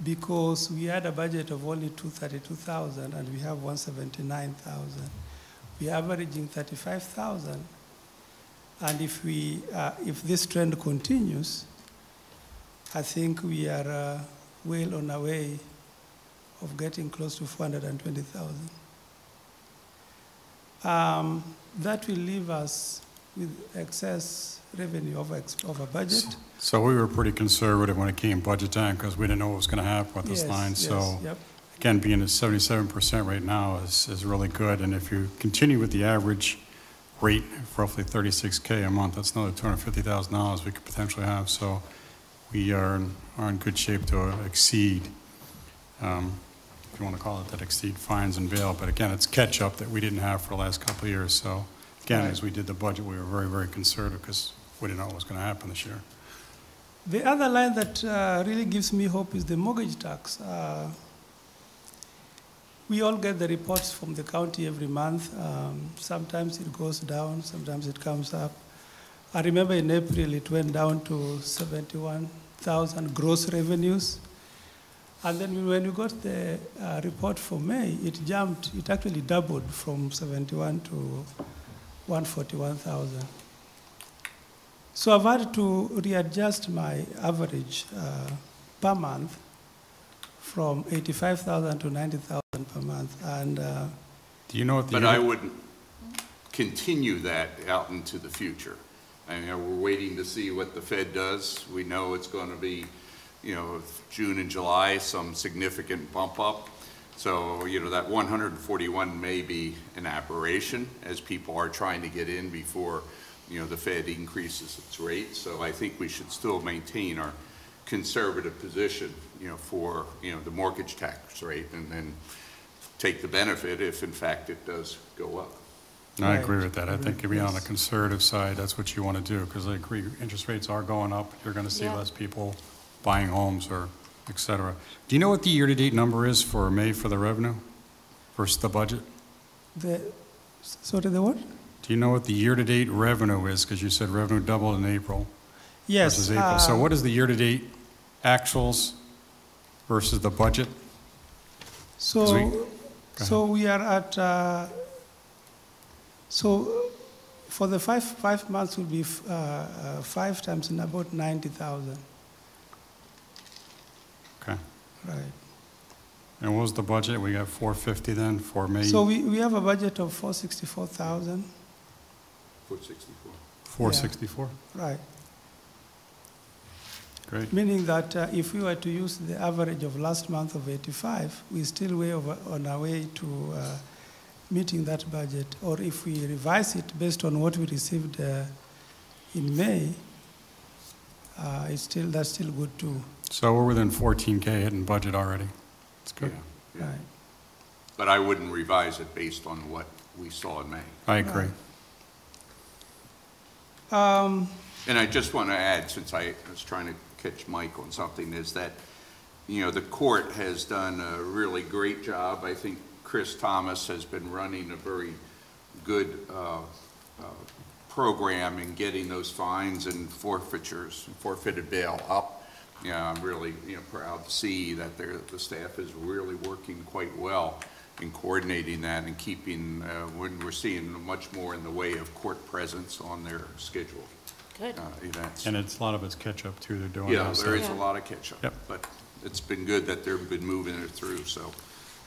because we had a budget of only 232,000 and we have 179,000. We're averaging 35,000, and if this trend continues, I think we are well on our way of getting close to 420,000. That will leave us with excess revenue over budget. So we were pretty conservative when it came budget time because we didn't know what was going to happen with this line. So Yep. again, being at 77% right now is really good. And if you continue with the average rate of roughly $36K a month, that's another $250,000 we could potentially have. So we are in good shape to exceed, if you want to call it that, exceed fines and bail. But again, it's catch up that we didn't have for the last couple of years. So again, Right. as we did the budget, we were very, very conservative because we didn't know what was going to happen this year. The other line that really gives me hope is the mortgage tax. We all get the reports from the county every month. Sometimes it goes down, sometimes it comes up. I remember in April it went down to 71,000 gross revenues. And then when we got the report for May, it jumped, it actually doubled from 71 to 141,000. So I've had to readjust my average per month from 85,000 to 90,000 per month. And Do you know what the But I wouldn't continue that out into the future. I mean, we're waiting to see what the Fed does. We know it's going to be, June and July, some significant bump up. So, that 141 may be an aberration as people are trying to get in before, the Fed increases its rate. So I think we should still maintain our conservative position, for, the mortgage tax rate, and then take the benefit if in fact it does go up. I agree with that. I think if you're on the conservative side, that's what you want to do, because I agree, interest rates are going up. You're going to see Yeah. less people buying homes or et cetera. Do you know what the year-to-date number is for May for the revenue versus the budget? the what? Do you know what the year-to-date revenue is? Because you said revenue doubled in April Yes. versus April. So what is the year-to-date actuals versus the budget? So we are at, for the five months will be 5 times in about 90,000. Okay. Right. And what was the budget? We got 450 then for May? So we have a budget of 464,000. 464. 464? Right. Great. Meaning that if we were to use the average of last month of 85, we're still way on our way to meeting that budget. Or if we revise it based on what we received in May, that's still good too. So we're within 14K hitting budget already. That's good. Yeah. Right. But I wouldn't revise it based on what we saw in May. I agree. And I just want to add, since I was trying to catch Mike on something, is that, you know, the court has done a really great job. I think Chris Thomas has been running a very good program in getting those fines and forfeitures, forfeited bail up. Yeah, I'm really, proud to see that the staff is really working quite well in coordinating that and keeping, when we're seeing much more in the way of court presence on their schedule. Good. Events. And a lot of it's catch-up, too. They're doing Yeah, those there things. is a lot of catch-up. Yep. But it's been good that they've been moving it through, so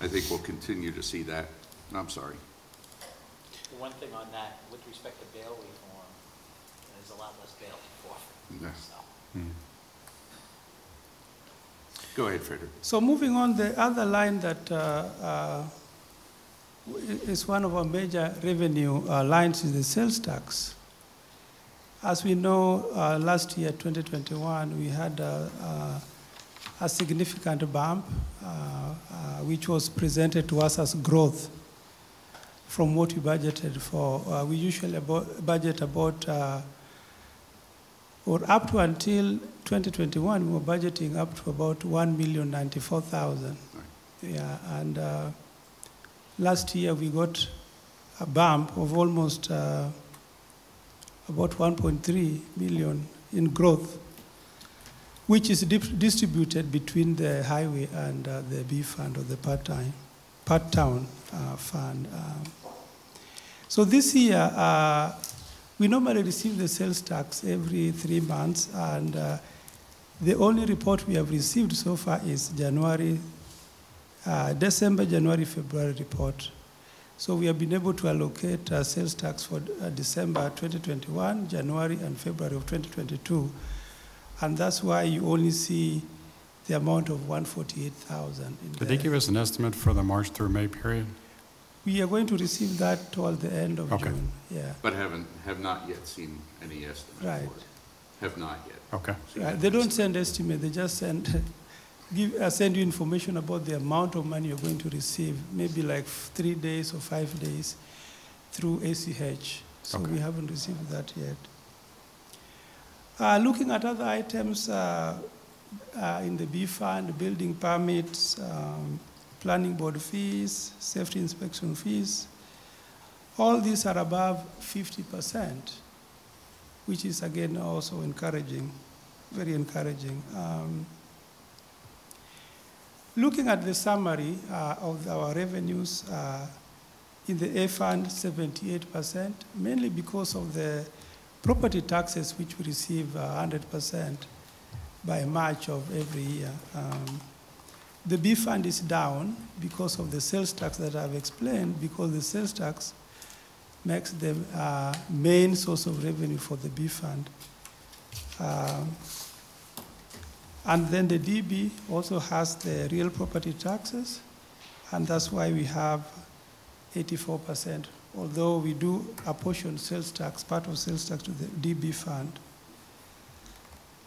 I think we'll continue to see that. I'm sorry. One thing on that, with respect to bail reform, there's a lot less bail to forfeit. Yeah. So. Go ahead, Frederick. So moving on, the other line that is one of our major revenue lines is the sales tax. As we know, last year, 2021, we had a significant bump, which was presented to us as growth from what we budgeted for. We usually budget about, or up to until 2021, we were budgeting up to about 1,094,000. Right. Yeah, and last year we got a bump of almost about 1.3 million in growth, which is distributed between the highway and the B fund, or the part-town fund. So this year, we normally receive the sales tax every 3 months, and the only report we have received so far is December, January, February report. So we have been able to allocate sales tax for December 2021, January, and February of 2022. And that's why you only see the amount of 148,000. Did they give us an estimate for the March through May period? We are going to receive that toward the end of Okay. June. Yeah. But have not yet seen any estimate Right. for it. Have not yet. Okay. seen Right. any They don't estimate. send estimate. They just send you information about the amount of money you're going to receive, maybe like 3 days or 5 days through ACH. So Okay. we haven't received that yet. Looking at other items in the B fund, building permits, planning board fees, safety inspection fees, all these are above 50%, which is again also encouraging, very encouraging. Looking at the summary of our revenues, in the A fund, 78%, mainly because of the property taxes, which we receive 100% by March of every year. The B fund is down because of the sales tax that I've explained, because the sales tax makes the main source of revenue for the B fund. And then the DB also has the real property taxes, and that's why we have 84%, although we do apportion sales tax, part of sales tax to the DB fund.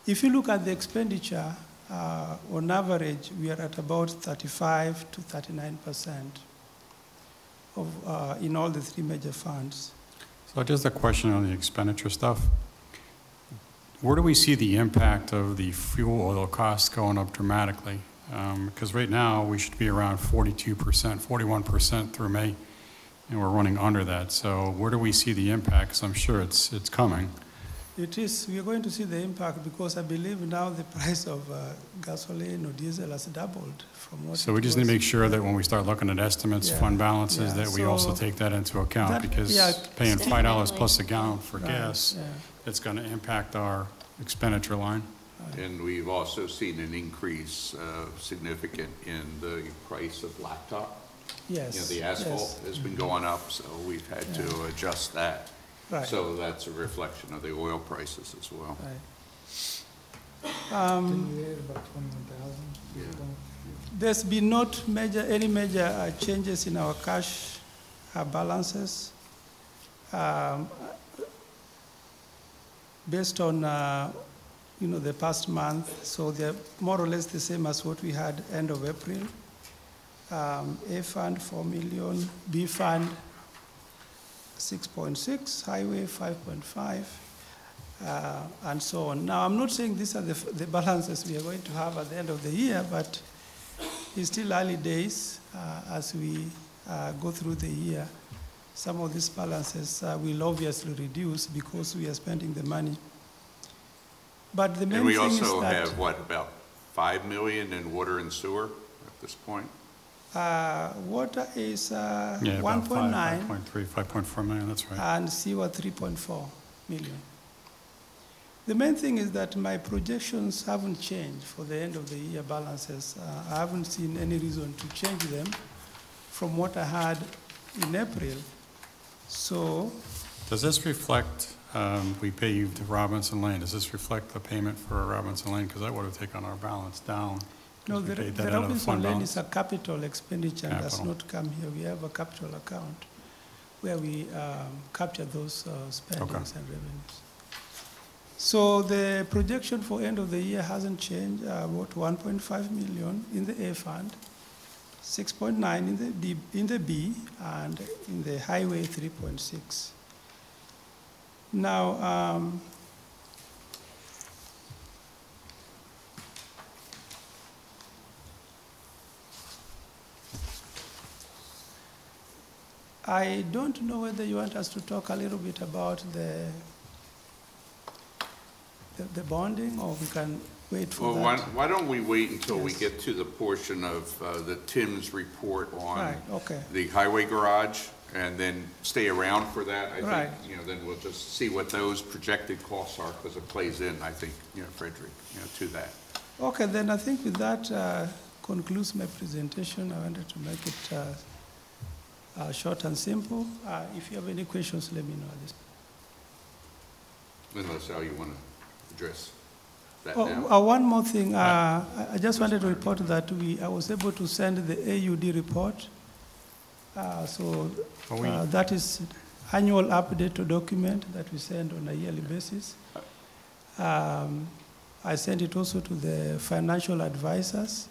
If you look at the expenditure, on average, we are at about 35 to 39% of, in all the 3 major funds. So just a question on the expenditure stuff. Where do we see the impact of the fuel oil costs going up dramatically? Because right now, we should be around 42%, 41% through May, and we're running under that. So where do we see the impact? Because I'm sure it's coming. It is, we are going to see the impact because I believe now the price of gasoline or diesel has doubled from what So we just need to make sure that when we start looking at estimates, Yeah. fund balances, Yeah. that we also So take that into account, that- because yeah. paying $5 plus a gallon for Right, gas, yeah. it's going to impact our expenditure line. And we've also seen an increase significant in the price of blacktop. Yes. You know, the asphalt has been going up, so we've had to adjust that. Right. So that's a reflection of the oil prices as well. Right. Yeah. There's been not any major changes in our cash balances. Based on the past month, so they're more or less the same as what we had end of April. A fund 4 million, B fund 6.6, highway 5.5, and so on. Now, I'm not saying these are the balances we are going to have at the end of the year, but it's still early days as we go through the year. Some of these balances will obviously reduce because we are spending the money. But the main And we thing also is that have, what, about 5 million in water and sewer at this point? water is Yeah, 1.9 about 5.3, 5.4 million, that's right. and sewer 3.4 million. The main thing is that my projections haven't changed for the end of the year balances. I haven't seen any reason to change them from what I had in April. So, Does this reflect, we pay you to Robinson Lane, does this reflect the payment for Robinson Lane? Because that would have taken our balance down. 'cause no, we the paid that out of Robinson fund Lane balance. is a capital expenditure and does Capital. not come here. We have a capital account where we capture those spendings and revenues. So the projection for end of the year hasn't changed, about 1.5 million in the A fund, 6.9 in the B, and in the highway 3.6. Now, I don't know whether you want us to talk a little bit about the bonding, or we can wait for Well, that. why don't we wait until we Yes. get to the portion of the Tim's report on Right, okay. the highway garage, and then stay around for that? I Right. think, then we'll just see what those projected costs are, because it plays in, I think, Frederick, to that. Okay, then I think with that concludes my presentation. I wanted to make it short and simple. If you have any questions, let me know at this point. Unless how you want to address that Oh, now. one more thing. I just wanted to report that I was able to send the AUD report. That is annual update document that we send on a yearly basis. I sent it also to the financial advisors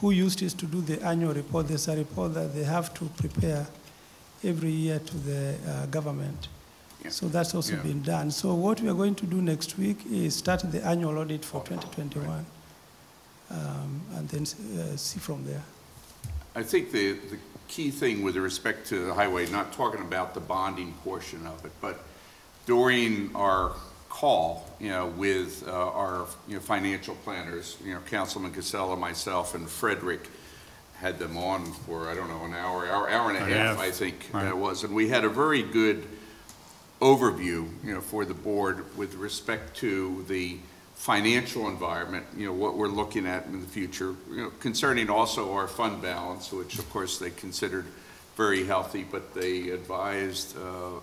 who used it to do the annual report. There's a report that they have to prepare every year to the government. Yeah. So that's also Yeah. been done. So what we are going to do next week is start the annual audit for 2021, and then see from there. I think the key thing with respect to the highway, not talking about the bonding portion of it, but during our call, with our financial planners, Councilman Casella, myself, and Frederick had them on for, I don't know, an hour and a half, I think that was. And we had a very good overview, for the board with respect to the financial environment, what we're looking at in the future, concerning also our fund balance, which of course they considered very healthy, but they advised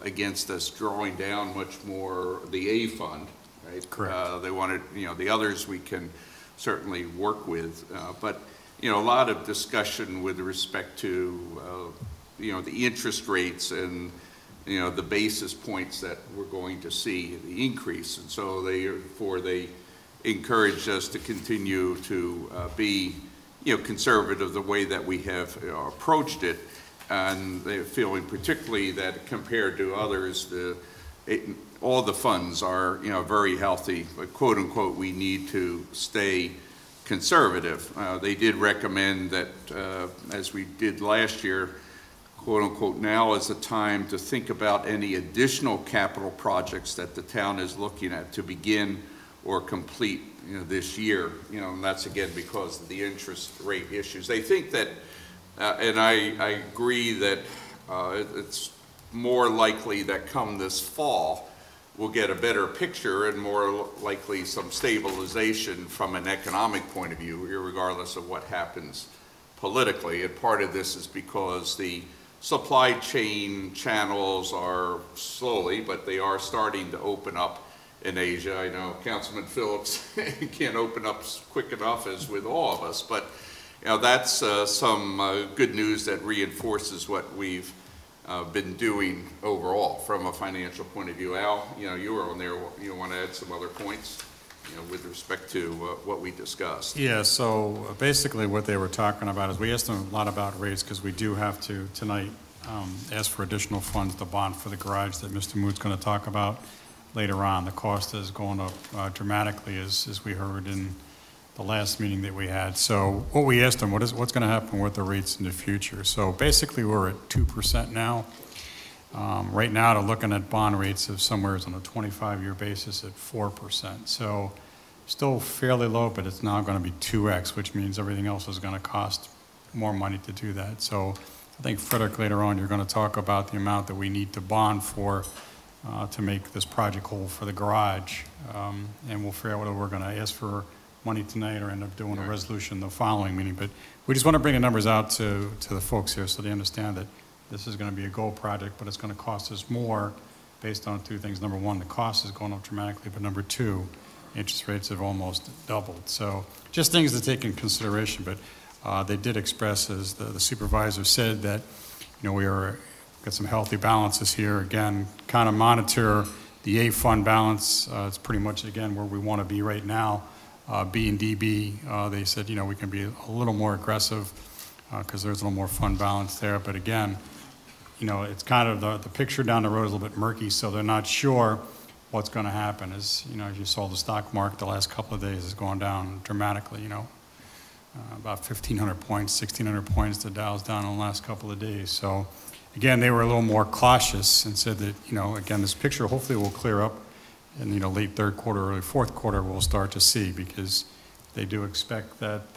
against us drawing down much more the A fund, right? Correct. They wanted, the others we can certainly work with, but, a lot of discussion with respect to, the interest rates and, the basis points that we're going to see the increase. And so they encouraged us to continue to be, conservative the way that we have approached it. And they're feeling particularly that compared to others, all the funds are, very healthy, but quote unquote, we need to stay conservative. They did recommend that, as we did last year, quote unquote, now is the time to think about any additional capital projects that the town is looking at to begin or complete, this year, and that's again because of the interest rate issues. They think that, and I agree that it's more likely that come this fall, we'll get a better picture and more likely some stabilization from an economic point of view, regardless of what happens politically. And part of this is because the supply chain channels are slowly, but they are starting to open up in Asia. I know Councilman Phillips can't open up quick enough as with all of us, but that's some good news that reinforces what we've been doing overall from a financial point of view. Al, you were on there. You want to add some other points, with respect to what we discussed? Yeah, so basically what they were talking about is we asked them a lot about rates because we do have to tonight ask for additional funds to bond for the garage that Mr. Mood's going to talk about later on. The cost is going up dramatically as we heard in the last meeting that we had. So what we asked them, what's going to happen with the rates in the future? So basically we're at 2% now. Right now they're looking at bond rates of somewhere on a 25-year basis at 4%. So still fairly low, but it's now going to be 2x, which means everything else is going to cost more money to do that. So I think, Frederick, later on you're going to talk about the amount that we need to bond for to make this project whole for the garage. And we'll figure out whether we're going to ask for money tonight or end up doing a resolution the following meeting. But we just want to bring the numbers out to the folks here so they understand that this is going to be a goal project, but it's going to cost us more based on two things. Number one, the cost is going up dramatically, but number two, interest rates have almost doubled. So just things to take in consideration, but they did express, as the supervisor said, that we got some healthy balances here. Again, kind of monitor the A fund balance. It's pretty much, again, where we want to be right now. B and DB, they said, we can be a little more aggressive because there's a little more fund balance there. But again, it's kind of the picture down the road is a little bit murky, so they're not sure what's going to happen. As as you saw, the stock market the last couple of days has gone down dramatically. About 1,500 points, 1,600 points. The Dow's down in the last couple of days. So again, they were a little more cautious and said that again, this picture hopefully will clear up in late third quarter, early fourth quarter. We'll start to see, because they do expect that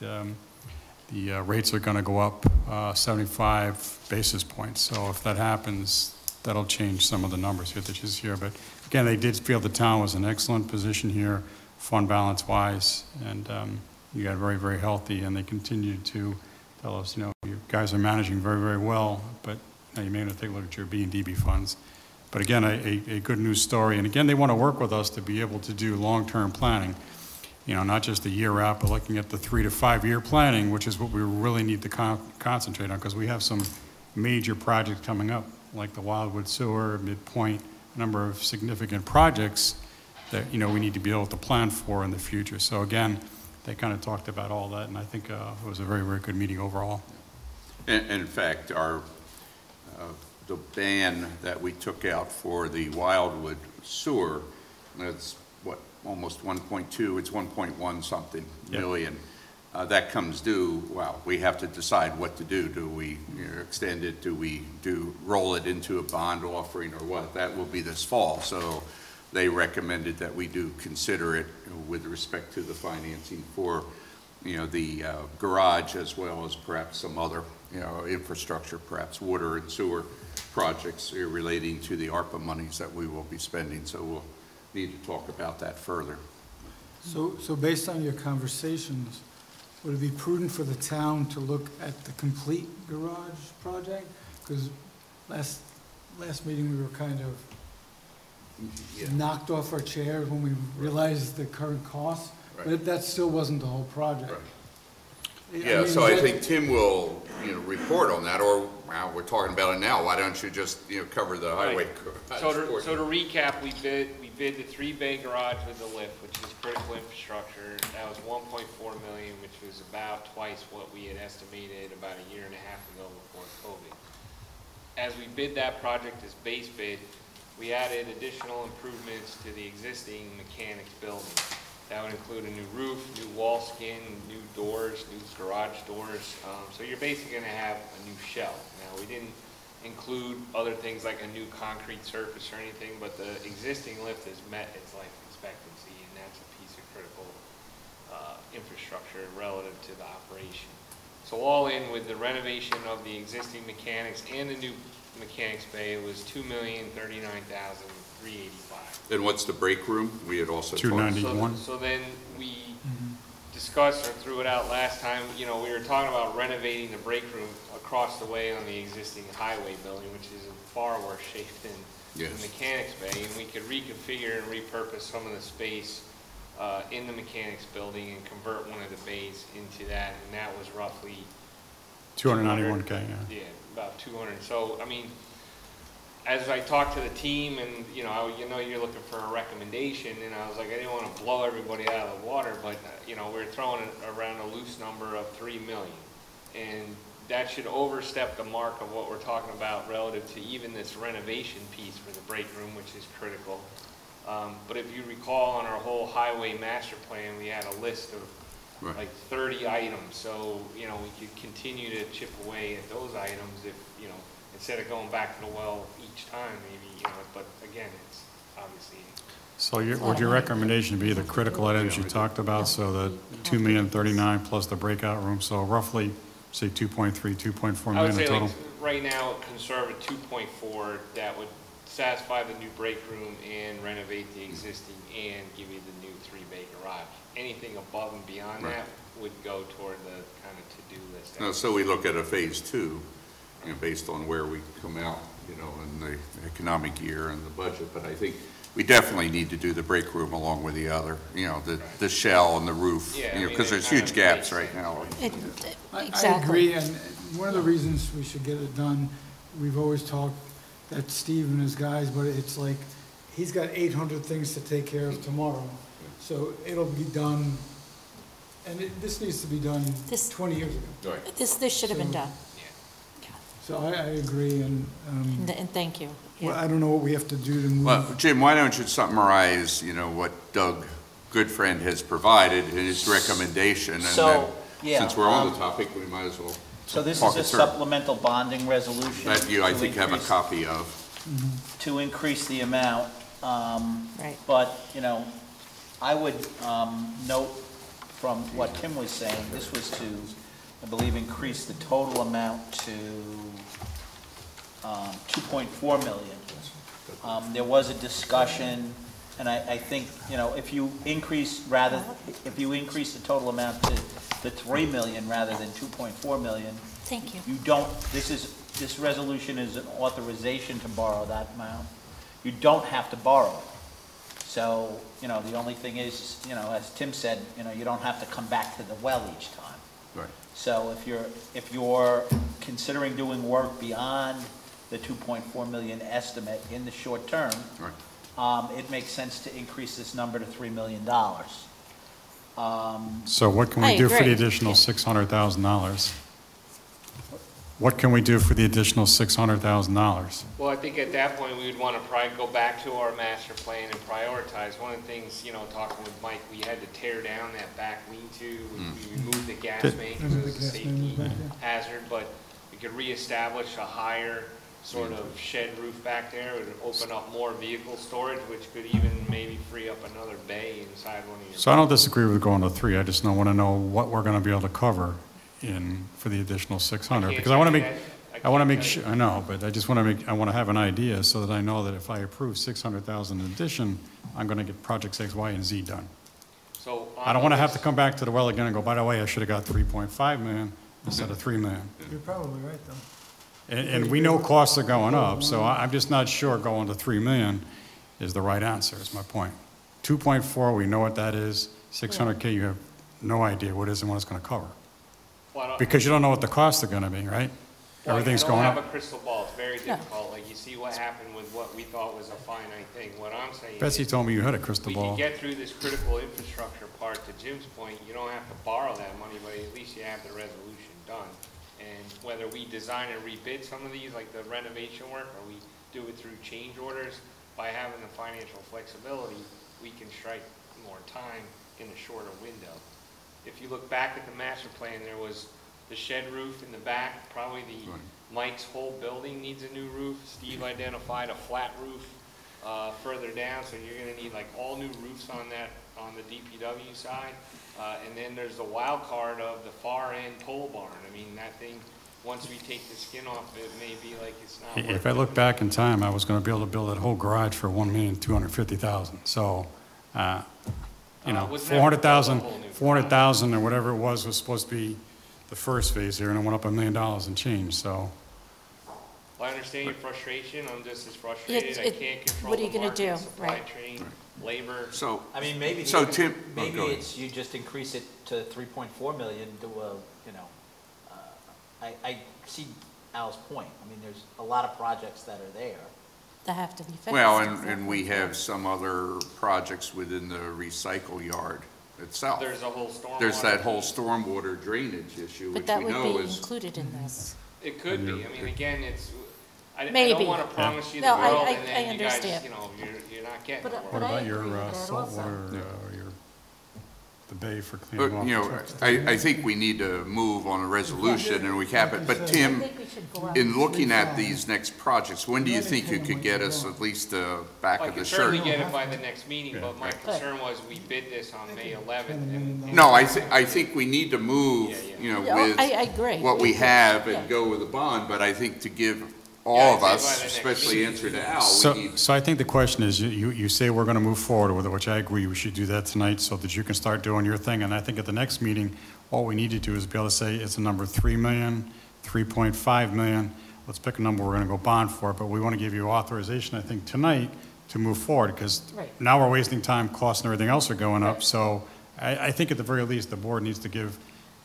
the rates are going to go up 75 basis points. So if that happens, that'll change some of the numbers here that you see here. But again, they did feel the town was in an excellent position here, fund balance wise, and you got very, very healthy. And they continued to tell us, you guys are managing very, very well, but you may want to take a look at your B and DB funds. But again, a good news story. And again, they want to work with us to be able to do long-term planning. Not just a year out, but looking at the 3 to 5 year planning, which is what we really need to concentrate on, because we have some major projects coming up, like the Wildwood Sewer, Midpoint, a number of significant projects that, we need to be able to plan for in the future. So again, they kind of talked about all that, and I think it was a very, very good meeting overall. And in fact, the ban that we took out for the Wildwood Sewer, that's almost 1.2, it's 1.1 something million. That comes due, we have to decide what to do. Do we extend it? Do we roll it into a bond offering, or what? That will be this fall. So they recommended that we do consider it with respect to the financing for, the garage, as well as perhaps some other, infrastructure, perhaps water and sewer projects relating to the ARPA monies that we will be spending. So we'll need to talk about that further. So based on your conversations, would it be prudent for the town to look at the complete garage project? Because last meeting we were kind of knocked off our chairs when we realized the current costs, but that still wasn't the whole project. Yeah, so I think Tim will, report on that, or we're talking about it now. Why don't you just, cover the highway? So to recap, we bid the 3-bay garage with the lift, which is critical infrastructure. That was 1.4 million, which was about twice what we had estimated about a year and a half ago before COVID. As we bid that project as base bid, we added additional improvements to the existing mechanics building. That would include a new roof, new wall skin, new doors, new garage doors. So you're basically going to have a new shell. Now, we didn't include other things like a new concrete surface or anything, but the existing lift has met its life expectancy, and that's a piece of critical infrastructure relative to the operation. So all in, with the renovation of the existing mechanics and the new mechanics bay, it was $2,039,385. Then what's the break room? We had also $291. So then we discussed or threw it out last time, you know, we were talking about renovating the break room across the way on the existing highway building, which is in far worse shape than the Mechanics Bay, and we could reconfigure and repurpose some of the space in the Mechanics Building and convert one of the bays into that, and that was roughly 291K, yeah. Yeah, about 200. So, I mean, as I talked to the team, and you know, you're looking for a recommendation, and I was like, I didn't want to blow everybody out of the water, but you know, we're throwing around a loose number of $3 million, and that should overstep the mark of what we're talking about relative to even this renovation piece for the break room, which is critical. But if you recall, on our whole highway master plan, we had a list of like 30 items. So, you know, we could continue to chip away at those items if, you know, instead of going back to the well each time, maybe, you know, but again, it's obviously. So would your recommendation be the critical items you talked about, so the $2,039,000 plus the breakout room, so roughly, say 2.3, 2.4 I would million say in total? like right now, conservative 2.4, that would satisfy the new break room and renovate the existing and give you the new 3-bay garage. Anything above and beyond that would go toward the kind of to-do list. No, so we look at a phase 2, you know, based on where we come out, you know, in the economic year and the budget, but I think we definitely need to do the break room along with the other, you know, the shell and the roof, Yeah, you know, because there's huge gaps right now. I Exactly. agree, and one of the reasons we should get it done, we've always talked that Steve and his guys, but it's like, he's got 800 things to take care of tomorrow. So it'll be done, and this needs to be done 20 years ago. This should have been done. So I agree, and, And thank you. Yeah. well, I don't know what we have to do to move. Well, Jim, why don't you summarize, you know, what Doug Goodfriend has provided in his recommendation, and then, since we're on the topic, we might as well So this talk is a it through. supplemental bonding resolution. That you, I think, have a increase- copy of. To increase the amount. Right. But, you know, I would note from what Kim was saying, this was to, I believe, increase the total amount to 2.4 million. There was a discussion, and I think, you know, if you increase the total amount to 3 million rather than 2.4 million, Thank you. you don't, this resolution is an authorization to borrow that amount. You don't have to borrow it. So, you know, the only thing is, you know, as Tim said, you know, you don't have to come back to the well each time. Right. So if you're considering doing work beyond the 2.4 million estimate in the short term, it makes sense to increase this number to $3 million. So what can I we do for the agree. additional $600,000? What can we do for the additional $600,000? Well, I think at that point, we would want to probably go back to our master plan and prioritize. One of the things, you know, talking with Mike, we had to tear down that back lean-to. We removed the gas main because it was a safety hazard, but we could reestablish a higher sort of shed roof back there. It would open up more vehicle storage, which could even maybe free up another bay inside one of your. So I don't disagree with going to 3. I just want to know what we're going to be able to cover for the additional 600, because I want to make sure, I know, but I just want to have an idea so that I know that if I approve 600,000 in addition, I'm going to get projects X, Y, and Z done. So I don't want to have to come back to the well again and go, by the way, I should have got 3.5 million instead of 3 million. You're probably right, though. And we know costs are going up, so I'm just not sure going to 3 million is the right answer, is my point. 2.4, we know what that is. 600K, you have no idea what it is and what it's going to cover. Because you don't know what the costs are going to be, right? Well, Everything's I going don't have up. a crystal ball. It's very difficult. Like, you see what happened with what we thought was a finite thing. What I'm saying Betsy is, told me you had a crystal we ball. can get through this critical infrastructure part. To Jim's point, you don't have to borrow that money, but at least you have the resolution done. And whether we design and rebid some of these, like the renovation work, or we do it through change orders, by having the financial flexibility, we can strike more time in a shorter window. If you look back at the master plan, there was the shed roof in the back, probably Mike's whole building needs a new roof. Steve identified a flat roof further down, so you're gonna need like all new roofs on the DPW side. And then there's the wild card of the far end pole barn. I mean, that thing, once we take the skin off, it may be like it's not working. If I look back in time, I was going to be able to build that whole garage for $1,250,000. So you know, was never built a 400,000, whole new 400,000 or whatever it was supposed to be the first phase here, and it went up $1 million and change, so. Well, I understand your frustration, I'm just as frustrated, I It- can't control what are the you gonna market, do? supply Right. chain, labor. So, I mean, maybe, So, even- Tim- maybe go ahead. it's, you just increase it to 3.4 million to a, you know, I see Al's point. I mean, there's a lot of projects that are there. That have to be fixed. well, and we have some other projects within the recycle yard itself. There's a whole stormwater. There's that whole stormwater drainage issue, But which that we would know be is. included in this. It could be, I mean, again, it's, I Maybe. don't wanna promise you the No, I- world I- and then I you guys, understand. you know, you're not getting But, the but world. What I about your agree with that also. saltwater, the bay for But, cleaning off you the know, trucks? I think we need to move on a resolution and we cap it. But I Tim, think we should go out. in looking at these next projects, when do you think you could get us at least the back I of the can shirt? certainly get it by the next meeting, but my concern was we bid this on May 11th and. No, I think we need to move, Yeah, yeah. you know, Yeah, with I agree. what we have Yeah. and go with a bond, but I think to give Yeah, all of I'd say by us, the next especially meeting. answer to Al, So, we need. so I think the question is, you say we're gonna move forward with it, which I agree, we should do that tonight so that you can start doing your thing. And I think at the next meeting, all we need to do is be able to say it's a number 3 million, 3.5 million. Let's pick a number we're gonna go bond for, but we wanna give you authorization, I think, tonight to move forward, because Right. now we're wasting time, costs and everything else are going up. So I think at the very least, the board needs to give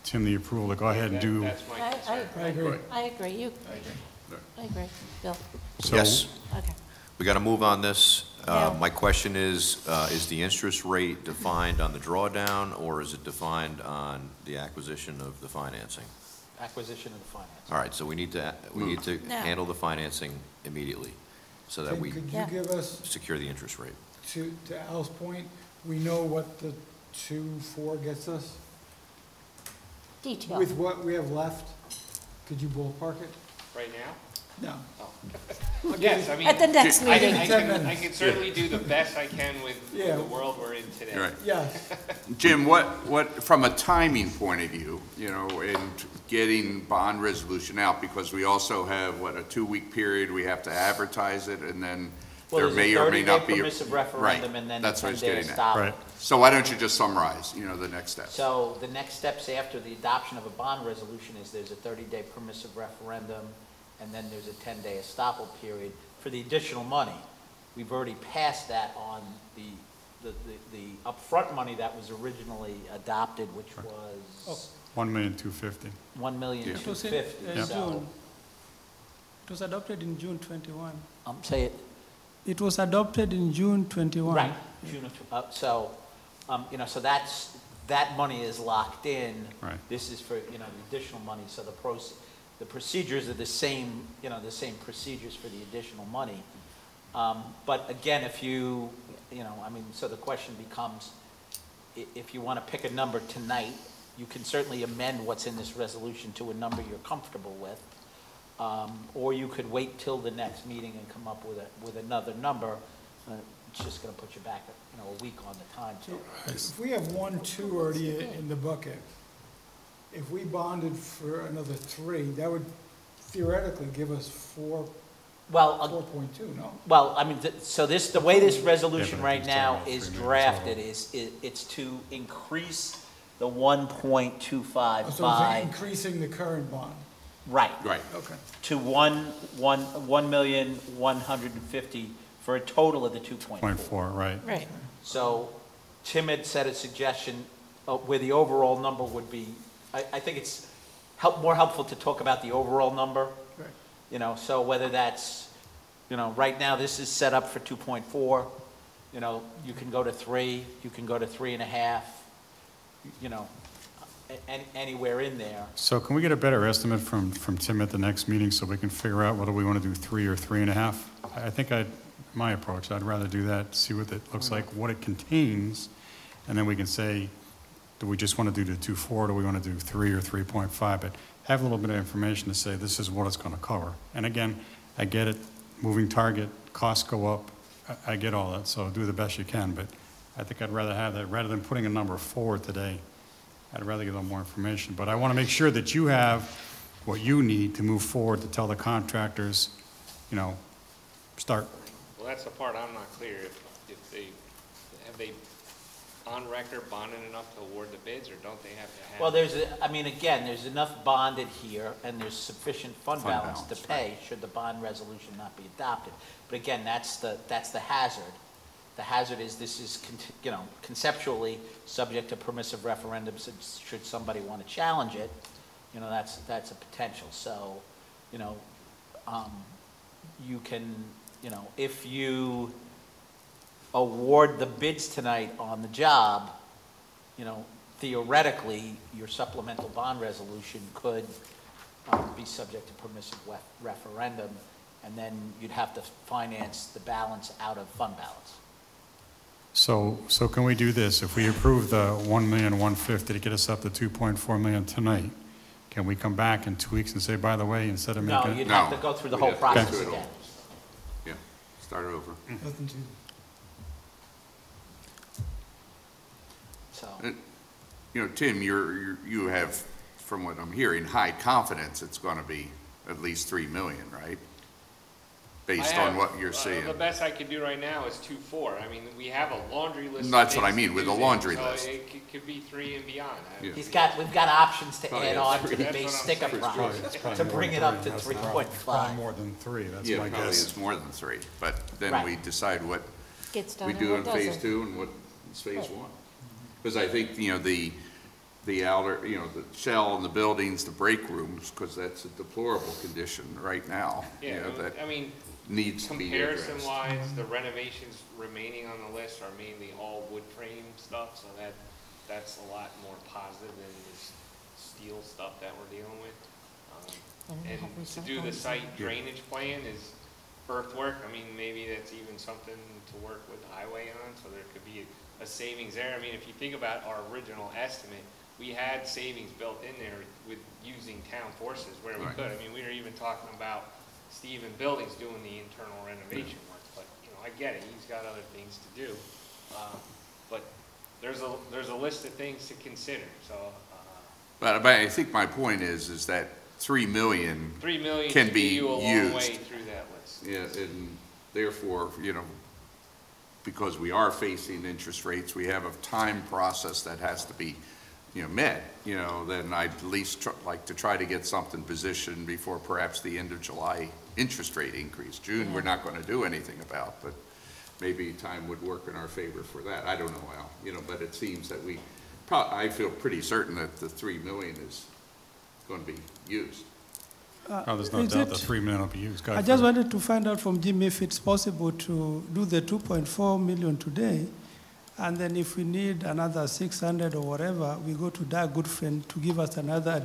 Tim the approval to go ahead and do. That's my I concern. agree. I agree. You, I agree. Bill, So- Yes, okay. we got to move on this. Yeah. My question is the interest rate defined on the drawdown, or is it defined on the acquisition of the financing? Acquisition of the finance. All right, so we need to No. handle the financing immediately, so that Tim, we could you Yeah. give us, secure the interest rate. to Al's point, we know what the 2.4 gets us? Detail. With what we have left, could you ballpark it? Right now? No. Yes, I mean. At the next I meeting. can certainly do the best I can with Yeah. the world we're in today. Right. Yes. Jim, what, from a timing point of view, you know, and getting bond resolution out, because we also have, what, a 2-week period, we have to advertise it, and then Well, there there's may a or may 30-day not be. permissive referendum and then a That's what I was 10-day getting at. stop. Right. So why don't you just summarize, you know, the next steps? So the next steps after the adoption of a bond resolution is there's a 30-day permissive referendum, and then there's a 10-day estoppel period for the additional money. We've already passed that on the upfront money that was originally adopted, which was 1,250,000. It was in 1,250,000. So, June. It was adopted in June 21. say it, It was adopted in June 21. right, June of, so, you know, so that money is locked in. Right. This is for, you know, the additional money, so the procedures are the same, you know, the same procedures for the additional money. But again, if you know, I mean, so the question becomes, if you want to pick a number tonight, you can certainly amend what's in this resolution to a number you're comfortable with. Or you could wait till the next meeting and come up with another number. It's just going to put you back, you know, a week on the time. So If we have 1.2 already in the bucket, if we bonded for another 3, that would theoretically give us 4.2, no? Well, I mean, so the way this resolution Yeah, but right it's now talking about is 3 million drafted total. it's to increase the 1.25 So by, it's increasing the current bond. right, Right. Okay. to 1,150,000 for a total of the 2.4. 0.4, right. Right. So Tim had said a suggestion where the overall number would be, I think it's more helpful to talk about the overall number. Right. You know, so whether that's, you know, right now this is set up for 2.4, you know, you can go to 3, you can go to 3.5, you know, anywhere in there. So can we get a better estimate from Tim at the next meeting so we can figure out whether we want to do 3 or 3.5? I think my approach, I'd rather do that, see what it looks like, what it contains, and then we can say, do we just want to do the 2.4, do we want to do 3 or 3.5? But have a little bit of information to say this is what it's going to cover. And again, I get it, moving target, costs go up, I get all that, so do the best you can, but I think I'd rather have that, rather than putting a number forward today. I'd rather get a little more information, but I want to make sure that you have what you need to move forward to tell the contractors, you know, start. Well, that's the part I'm not clear, if they, have they on record bonded enough to award the bids, or don't they have to have? Well, again, there's enough bonded here, and there's sufficient fund balance to pay, should the bond resolution not be adopted. But again, that's the hazard. The hazard is this is, conceptually subject to permissive referendums, should somebody want to challenge it, that's a potential. So, you can, if you award the bids tonight on the job, theoretically, your supplemental bond resolution could be subject to permissive referendum, and then you'd have to finance the balance out of fund balance. So can we do this? If we approve the $1,150,000 to get us up to $2.4 million tonight, can we come back in 2 weeks and say, by the way, instead of making No, it? you'd have to go through the whole We'd have to go process through it all. again. Yeah, start over. So, Tim, you have, from what I'm hearing, high confidence it's going to be at least 3 million, right? Based on what you're seeing. The best I could do right now is 2.4. I mean, we have a laundry list. That's of what I things mean, with to a do, laundry so list. It could be 3 and beyond. Yeah. we've got options to Oh, add yeah, on to the that's base what I'm sticker saying. price to bring it up to That's the problem. It's probably 3.5. more than 3, that's Yeah, my probably guess. is more than 3, but then Right. we decide what Gets done we and do what in phase doesn't. 2 and what is phase Right. 1. Because I think, the outer, the shell and the buildings, the break rooms, because that's a deplorable condition right now. Yeah, That I mean, needs to be addressed. comparison-wise, the renovations remaining on the list are mainly all wood frame stuff, so that's a lot more positive than this steel stuff that we're dealing with. And have And to do the site drainage plan is earthwork. I mean, maybe that's even something to work with the highway on, so there could be a savings there. I mean, if you think about our original estimate, we had savings built in there with using town forces where we Right. could. I mean, we were even talking about Stephen Buildings doing the internal renovation work, but, I get it, he's got other things to do. But there's a list of things to consider, so, But I think my point is that 3 million 3 million can can be get you a long used. way through that list. Yeah, and therefore, because we are facing interest rates, we have a time process that has to be, met, then I'd at least like to try to get something positioned before perhaps the end of July interest rate increase. June, we're not going to do anything about, but maybe time would work in our favor for that. I don't know, Al, but it seems that I feel pretty certain that the 3 million is going to be used. Oh, there's no Is doubt it- that 3 million will be used. Go I ahead, just Fred. wanted to find out from Jim if it's possible to do the 2.4 million today, and then if we need another 600 or whatever, we go to Doug Goodfriend to give us another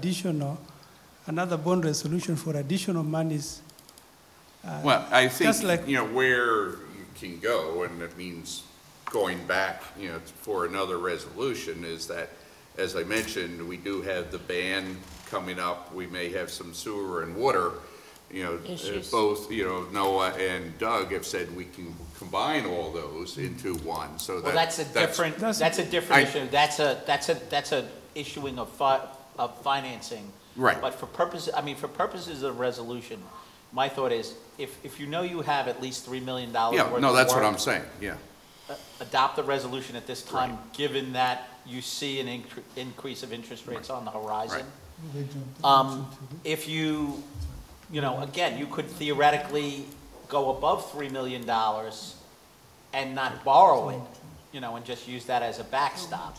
bond resolution for additional monies. Well, I think, just like- where you can go, and it means going back, for another resolution, is that, as I mentioned, we do have the ban coming up. We may have some sewer and water, Issues. both, Noah and Doug have said we can combine all those into one, so that. Well, that's a different issue. That's a issuing of financing. Right. But for purposes of resolution, my thought is, if you have at least $3 million worth of Yeah, work. no, that's what I'm saying, yeah. Adopt the resolution at this time, given that you see an increase of interest rates on the horizon. If again, you could theoretically go above $3 million and not borrow it, and just use that as a backstop.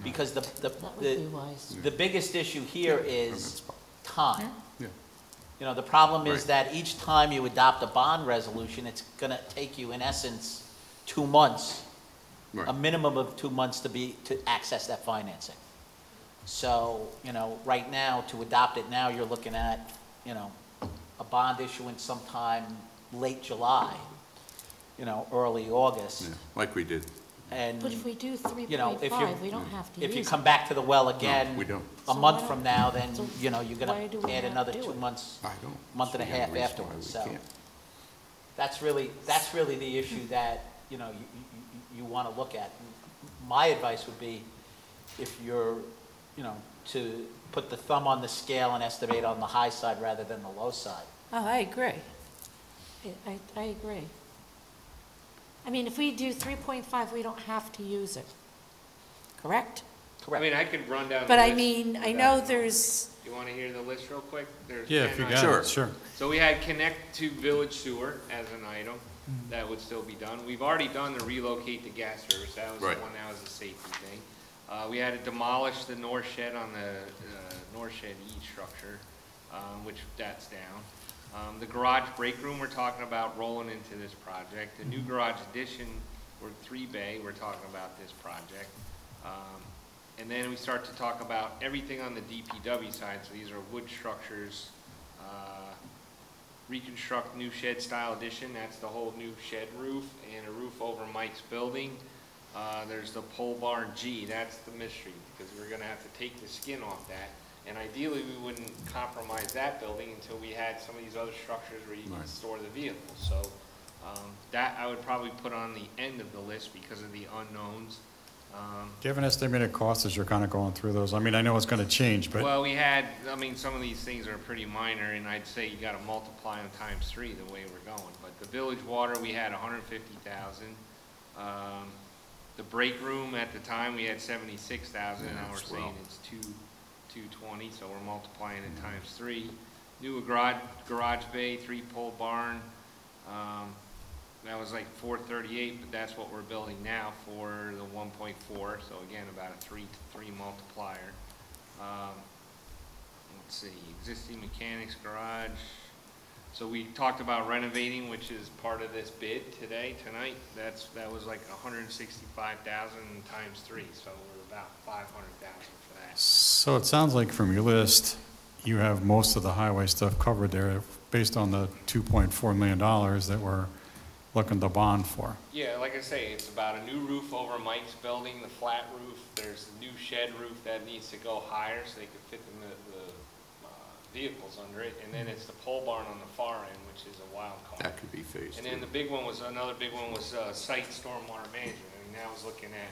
Because That would be wise. the biggest issue here is time. Yeah. The problem is Right. that each time you adopt a bond resolution, it's gonna take you, in essence, 2 months, a Right. minimum of 2 months to access that financing. So, right now, to adopt it now, you're looking at, a bond issuance sometime late July, early August. Yeah, like we did. And, But if we do if 3.5, we don't have to use if you it. come back to the well again we don't. a So month why from don't- now, then, so you're why gonna do we add have another to do 2 it? months, I don't. month and a see any half reason why afterwards, we so. can't. That's really the issue that, you want to look at. My advice would be, if you're, to put the thumb on the scale and estimate on the high side rather than the low side. Oh, I agree. I agree. I mean, if we do 3.5, we don't have to use it. correct? I mean, I could run down the But I list mean, I without know knowing. there's, You want to hear the list real quick? There's Yeah, if 10 you items. got Sure. it, sure. So we had connect to village sewer as an item. That would still be done. We've already done the relocate the gas service. That was the Right. one, that was a safety thing. We had to demolish the north shed on the north shed E structure, which that's down. The garage break room, we're talking about rolling into this project. The new garage addition, or 3-bay, we're talking about this project. And then we start to talk about everything on the DPW side. So these are wood structures, reconstruct new shed style addition. That's the whole new shed roof and a roof over Mike's building. There's the pole barn G. That's the mystery because we're going to have to take the skin off that. And ideally, we wouldn't compromise that building until we had some of these other structures where you can store the vehicles. So that I would probably put on the end of the list because of the unknowns. Do you have an estimated cost as you're kind of going through those? I mean, I know it's going to change, but Well, we had, I mean, some of these things are pretty minor, and I'd say you gotta multiply them times 3 the way we're going. But the village water, we had 150,000. The break room at the time, we had 76,000, now we're saying it's 220, so we're multiplying it times 3. New garage bay, 3-pole barn, that was like 438, but that's what we're building now for the 1.4, so again, about a 3 multiplier. Let's see, existing mechanics garage. So we talked about renovating, which is part of this bid tonight. That was like 165,000 times 3, so we're about 500,000 for that. so it sounds like from your list, you have most of the highway stuff covered there based on the $2.4 million that we're looking to bond for. Yeah, like I say, it's about a new roof over Mike's building, the flat roof. There's a new shed roof that needs to go higher so they could fit the vehicles under it. And then it's the pole barn on the far end, which is a wild card. That could be phased. And then the big one was, another big one was site stormwater management. I mean, that was looking at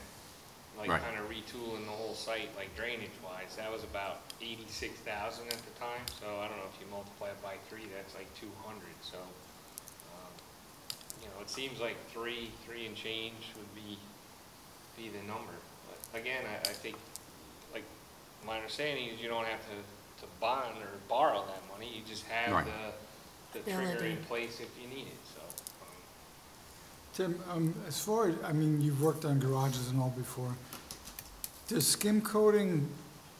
like Right. kind of retooling the whole site, like drainage wise. That was about 86,000 at the time. So I don't know if you multiply it by 3, that's like 200. So, you know, it seems like 3 and change would be the number. But again, I think, like, my understanding is you don't have to bond or borrow that money. You just have Right. the trigger in place if you need it, so. Tim, as far as, I mean, you've worked on garages and all before. Does skim coating,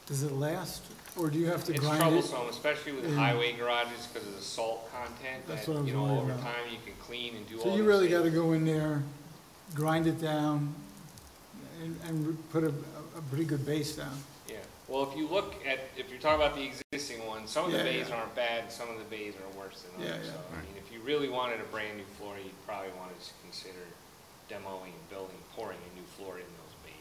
does it last, or do you have to It's grind it? troublesome, especially with Yeah. highway garages because of the salt content. That's that, what I was you know, worried over about. time you can clean and do all So you these really things. gotta go in there, grind it down, and put a pretty good base down. Yeah, well, if you look at, if you're talking about the existing ones, some of the Yeah, bays yeah. aren't bad, and some of the bays are worse than Yeah, others. yeah. So, I mean, if you really wanted a brand new floor, you'd probably want to consider demoing and building, pouring a new floor in those bays.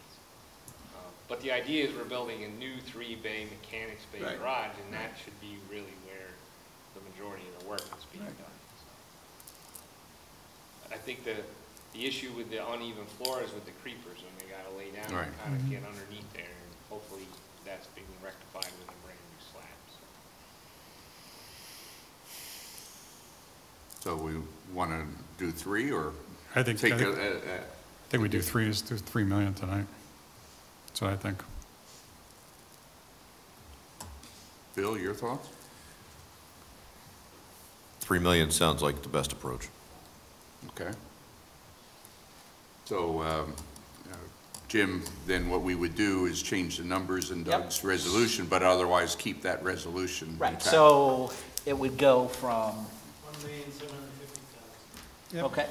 But the idea is we're building a new 3-bay mechanics bay Right. garage, and that should be really where the majority of the work is being Right. done. So. I think the issue with the uneven floor is with the creepers, when they gotta lay down Right. and kind of get underneath there, and hopefully that's being rectified with a brand new slab. So we want to do 3 or I think take we do 3 million tonight. That's what I think. Bill, your thoughts? 3 million sounds like the best approach. Okay. So, Jim, then what we would do is change the numbers in Yep. Doug's resolution, but otherwise keep that resolution Right, intact. so it would go from, 1,750,000. Yep. okay,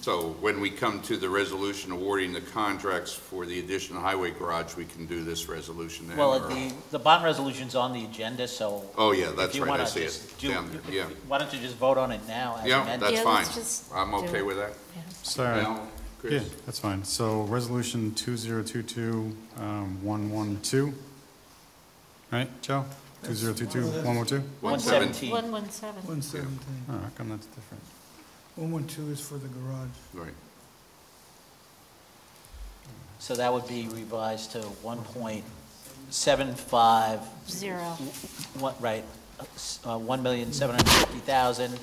So when we come to the resolution awarding the contracts for the additional highway garage, we can do this resolution then? well, or- the bond resolution's on the agenda, so. Oh, yeah, that's if you right, I wanna see it. just do- Down there, yeah. Why don't you just vote on it now as Yeah, amended? that's Yeah, fine. let's just I'm do okay it. with that. Yeah. Sorry. Al, Yeah, Chris? that's fine. So resolution 2022-112, right, Joe? 2022-112? 117. 117. 117. Oh, how come that's different? 112 is for the garage. Right. So that would be revised to 1.75, Zero. right, 1,750,000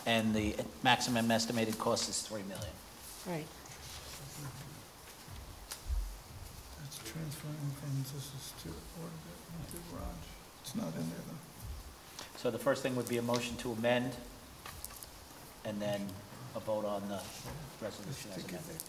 and the maximum estimated cost is $3 million. Right. That's transferring funds, this is to order the garage. It's not in there though. So the first thing would be a motion to amend, and then a vote on the resolution as amended.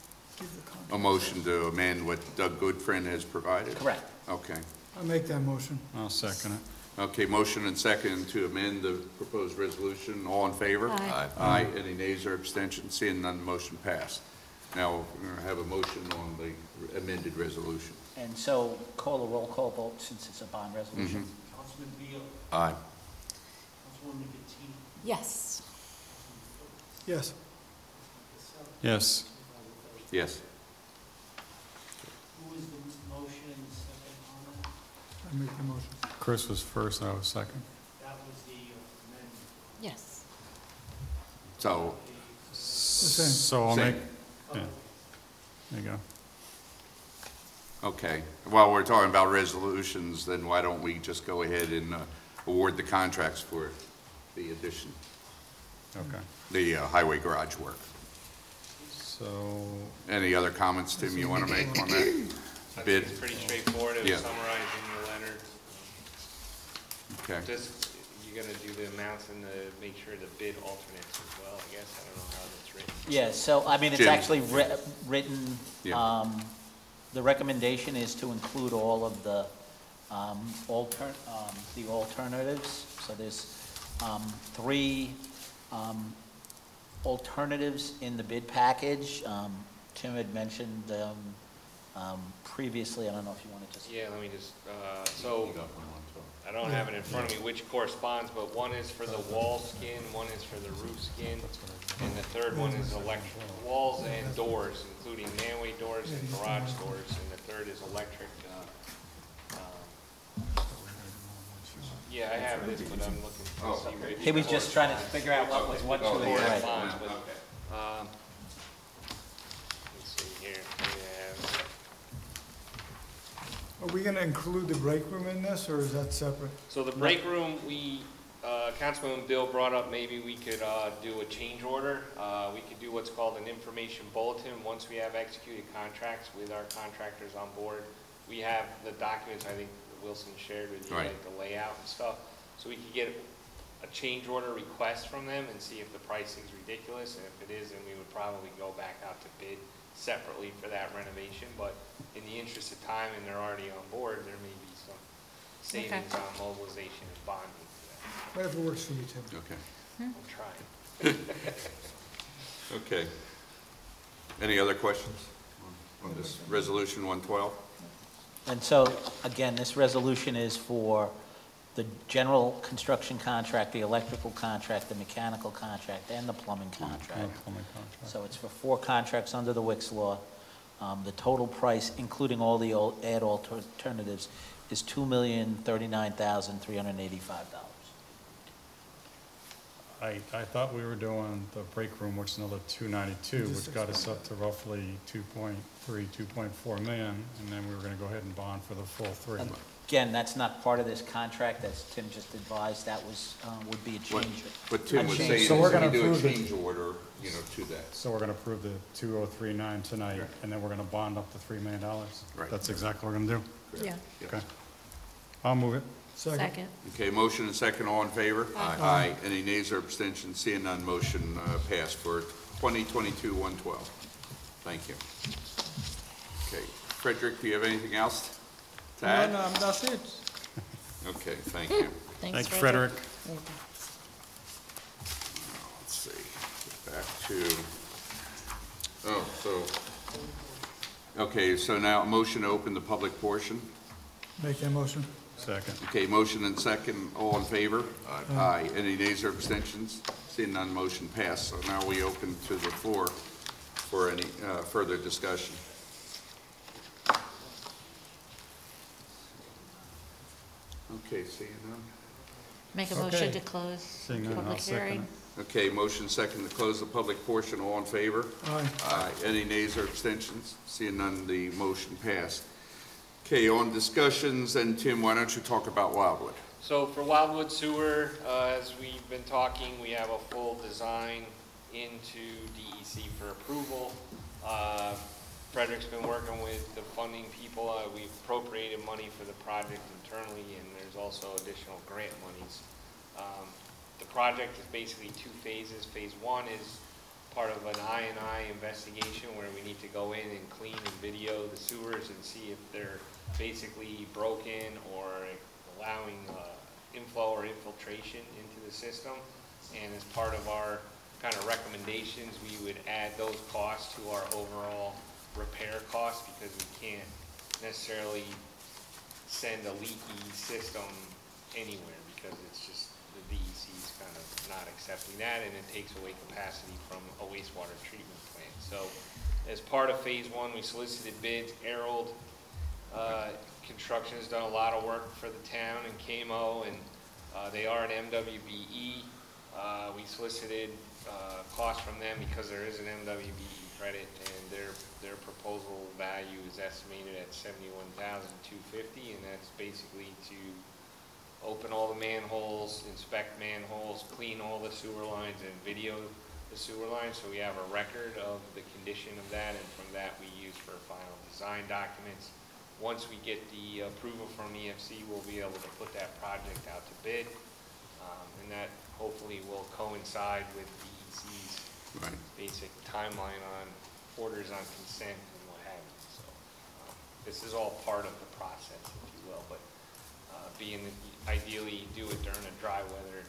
A motion to amend what Doug Goodfriend has provided? Correct. Okay. I'll make that motion. I'll second it. Okay, motion and second to amend the proposed resolution. All in favor? Aye. Aye. Any nays or abstentions? Seeing none, motion passed. Now, we're going to have a motion on the amended resolution. And so call a roll call vote since it's a bond resolution. Councilman Beal, Aye. Councilwoman Dettino, Yes. Yes. Yes. Yes. who is the motion and the second on that? I make the motion. Chris was first, I was second. That was the amendment. Yes. So, same. So I'll Same. make, yeah, there you go. okay. While we're talking about resolutions, then why don't we just go ahead and award the contracts for the addition, Okay. the highway garage work? So, Any other comments, Tim, you want to make on that bid? It's pretty straightforward, it Yeah. was summarized in the letter. Okay. Just, you're gonna do the amounts and make sure the bid alternates as well, I guess, I don't know how that's written. Yeah, so, I mean, it's Jim. actually written, Yeah. the recommendation is to include all of the alternatives. So there's three alternatives in the bid package. Tim had mentioned previously, I don't know if you want to just... Yeah, let me just, so, I don't have it in front of me which corresponds, but one is for the wall skin, one is for the roof skin, and the third one is electric, walls and doors, including manway doors and garage doors, and the third is electric, yeah, I have this, but I'm looking to see which. He was just trying to figure out what was what to it. Right. Corresponds, but, let's see here, we have, Are we gonna include the break room in this, or is that separate? so the break room, we, Councilman Bill brought up, maybe we could, do a change order. We could do what's called an information bulletin, once we have executed contracts with our contractors on board. We have the documents, I think Wilson shared with you, Right. like the layout and stuff. So we could get a change order request from them and see if the pricing's ridiculous, and if it is, then we would probably go back out to bid separately for that renovation. But in the interest of time, and they're already on board, there may be some savings on mobilization and bonding for that. Whatever works for you, Tim. Okay. I'm trying. Okay. Any other questions on this resolution 112? And so, again, this resolution is for the general construction contract, the electrical contract, the mechanical contract, and the plumbing contract. Plumbing contract. So it's for 4 contracts under the Wicks law. The total price, including all the add alternatives, is $2,039,385. I thought we were doing the break room, which is another 292, which got us up to roughly 2.3, 2.4 million, and then we were gonna go ahead and bond for the full 3. Again, that's not part of this contract, as Tim just advised, that was, would be a change. What Tim was saying is So we're we gonna do a approve it. change order, to that. So we're gonna approve the 2039 tonight, and then we're gonna bond up to $3 million? Right. That's exactly what we're gonna do? Yeah. Yes. Okay. I'll move it. Second. Okay, motion and second, all in favor? Aye. Any nays or abstentions? Seeing none, motion passed for 2022-112. Thank you. Okay, Frederick, do you have anything else to add? No, that's it. Okay, thank you. Thank you, Frederick. Let's see, get back to, okay, so now motion to open the public portion. Make that motion. Second. Okay, motion and second, all in favor? Aye. Any nays or abstentions? Seeing none, motion passed. So now we open to the floor for any further discussion. Okay, seeing none. Make a motion Okay. to close Seeing none, I'll public second hearing. it. Okay, motion second to close the public portion, all in favor? Aye. Aye. Any nays or abstentions? Seeing none, the motion passed. Okay, on discussions, and Tim, why don't you talk about Wildwood? So for Wildwood Sewer, as we've been talking, we have a full design into DEC for approval. Frederick's been working with the funding people. We've appropriated money for the project internally, and there's also additional grant monies. The project is basically two phases. Phase one is part of an I&I investigation where we need to go in and clean and video the sewers and see if they're basically broken or allowing inflow or infiltration into the system. And as part of our kind of recommendations, we would add those costs to our overall repair costs because we can't necessarily send a leaky system anywhere because it's just the DEC is kind of not accepting that, and it takes away capacity from a wastewater treatment plant. So as part of phase one, we solicited bids. Arold Construction has done a lot of work for the town and KMO, and they are an MWBE. We solicited costs from them because there is an MWBE credit, and their proposal value is estimated at $71,250, and that's basically to open all the manholes, inspect manholes, clean all the sewer lines, and video the sewer lines, so we have a record of the condition of that, and from that we use for final design documents. Once we get the approval from EFC, we'll be able to put that project out to bid, and that hopefully will coincide with DEC's basic timeline on orders on consent and what have you. So this is all part of the process, if you will, but being that ideally you do it during a dry weather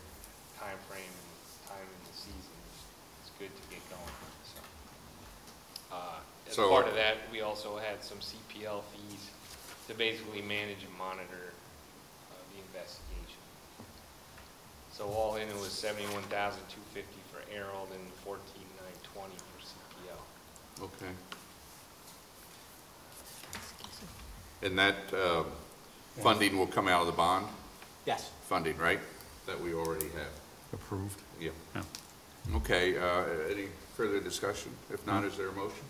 time frame and time in the season, it's good to get going. As part of that, we also had some CPL fees to basically manage and monitor the investigation. So all in, it was $71,250 for Arold and $14,920 for CPL. Okay. And that funding will come out of the bond? Yes. Funding, right? That we already have. Approved. Yeah. Yeah. Okay, any further discussion? If not, is there a motion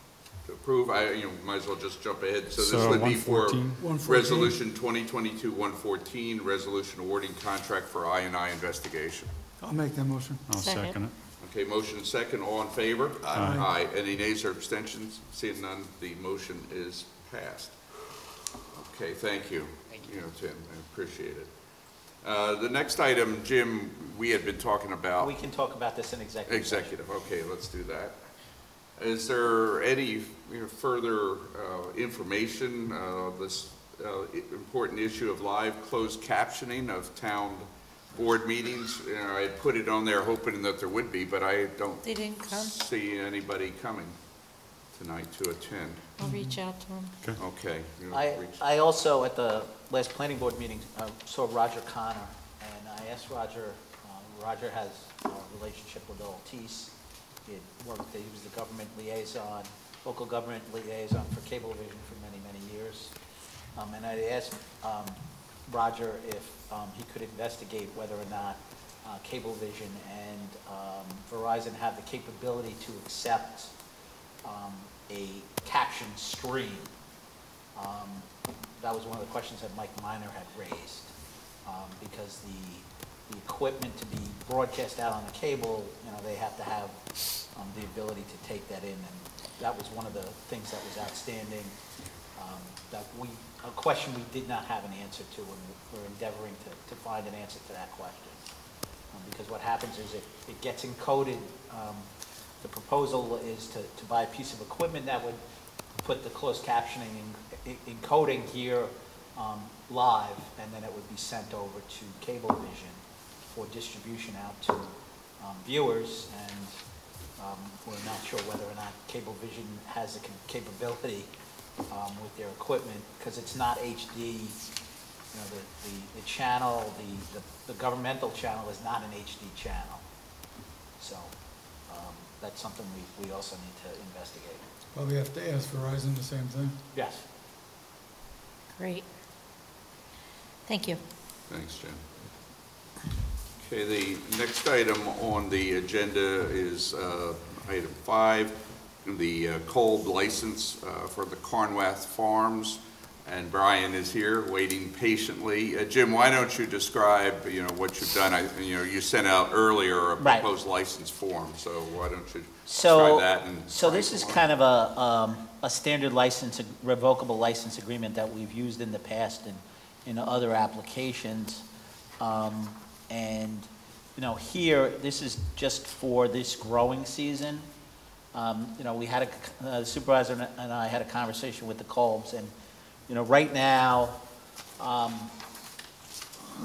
to approve? Might as well just jump ahead. So this would be for 114. Resolution 2022-114, resolution awarding contract for I&I investigation. I'll make that motion. I'll Second. second it. Okay, motion and second, all in favor? Aye. Any nays or abstentions? Seeing none, the motion is passed. Okay, thank you. Thank you. Tim, I appreciate it. The next item, Jim, we had been talking about. We can talk about this in executive session. Executive, okay, let's do that. Is there any further information, this important issue of live closed captioning of town board meetings? I put it on there hoping that there would be, but I don't They didn't come. see anybody coming tonight to attend. I'll reach out to them. Okay. I also, at the last planning board meeting, saw Roger Connor, and I asked Roger, Roger has a relationship with Altice. He was the government liaison, local government liaison for Cablevision for many, many years. And I asked Roger if he could investigate whether or not Cablevision and Verizon have the capability to accept a caption stream. That was one of the questions that Mike Miner had raised, because the equipment to be broadcast out on the cable, they have to have the ability to take that in, and that was one of the things that was outstanding. A question we did not have an answer to, and we're endeavoring to find an answer to that question. Because what happens is if it gets encoded, the proposal is to buy a piece of equipment that would put the closed captioning encoding here live, and then it would be sent over to Cablevision for distribution out to viewers, and we're not sure whether or not Cablevision has the capability with their equipment, because it's not HD. The channel, the governmental channel is not an HD channel. So that's something we also need to investigate. Well, we have to ask Verizon the same thing. Yes. Great. Thank you. Thanks, Jim. Okay, the next item on the agenda is item 5, the cold license for the Carnwath Farms. And Brian is here, waiting patiently. Jim, why don't you describe, what you've done? You sent out earlier a Right. proposed license form, so why don't you So, describe that? And so this is kind of a standard license, revocable license agreement that we've used in the past in other applications. And, here, this is just for this growing season. We had the supervisor and I had a conversation with the Colbs, and, right now,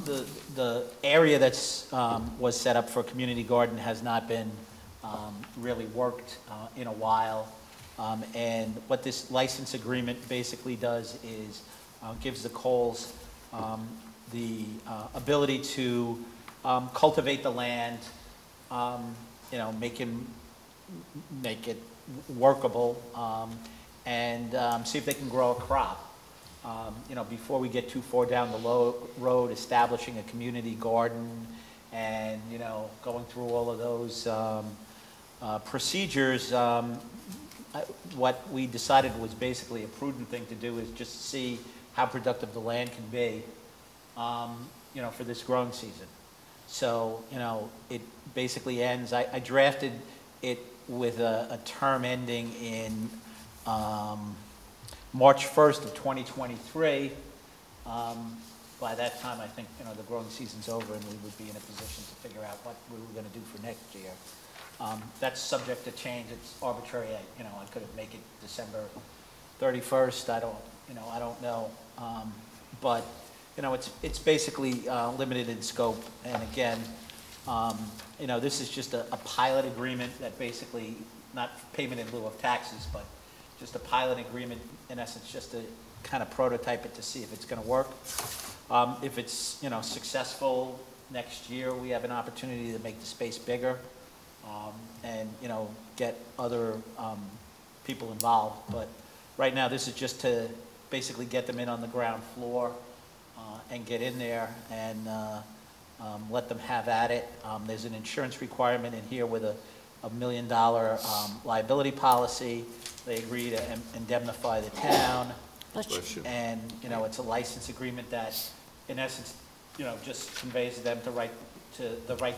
the area that's, was set up for a community garden has not been really worked in a while. And what this license agreement basically does is gives the Coles the ability to cultivate the land, make it workable, and see if they can grow a crop. Before we get too far down the road, establishing a community garden and, going through all of those procedures, what we decided was basically a prudent thing to do is just see how productive the land can be, for this growing season. So, it basically ends, I drafted it with a term ending in March 1st of 2023. By that time, I think, the growing season's over and we would be in a position to figure out what we were gonna do for next year. That's subject to change, it's arbitrary, I could have make it December 31st, I don't know. But, it's basically limited in scope, and again, this is just a pilot agreement that basically, not payment in lieu of taxes, but just a pilot agreement, in essence, just to kind of prototype it to see if it's gonna work. If it's, successful next year, we have an opportunity to make the space bigger, and, get other people involved. But right now, this is just to basically get them in on the ground floor and get in there and let them have at it. There's an insurance requirement in here with a $1 million liability policy. They agree to indemnify the town. Bless you. And, it's a license agreement that, in essence, just conveys to them the right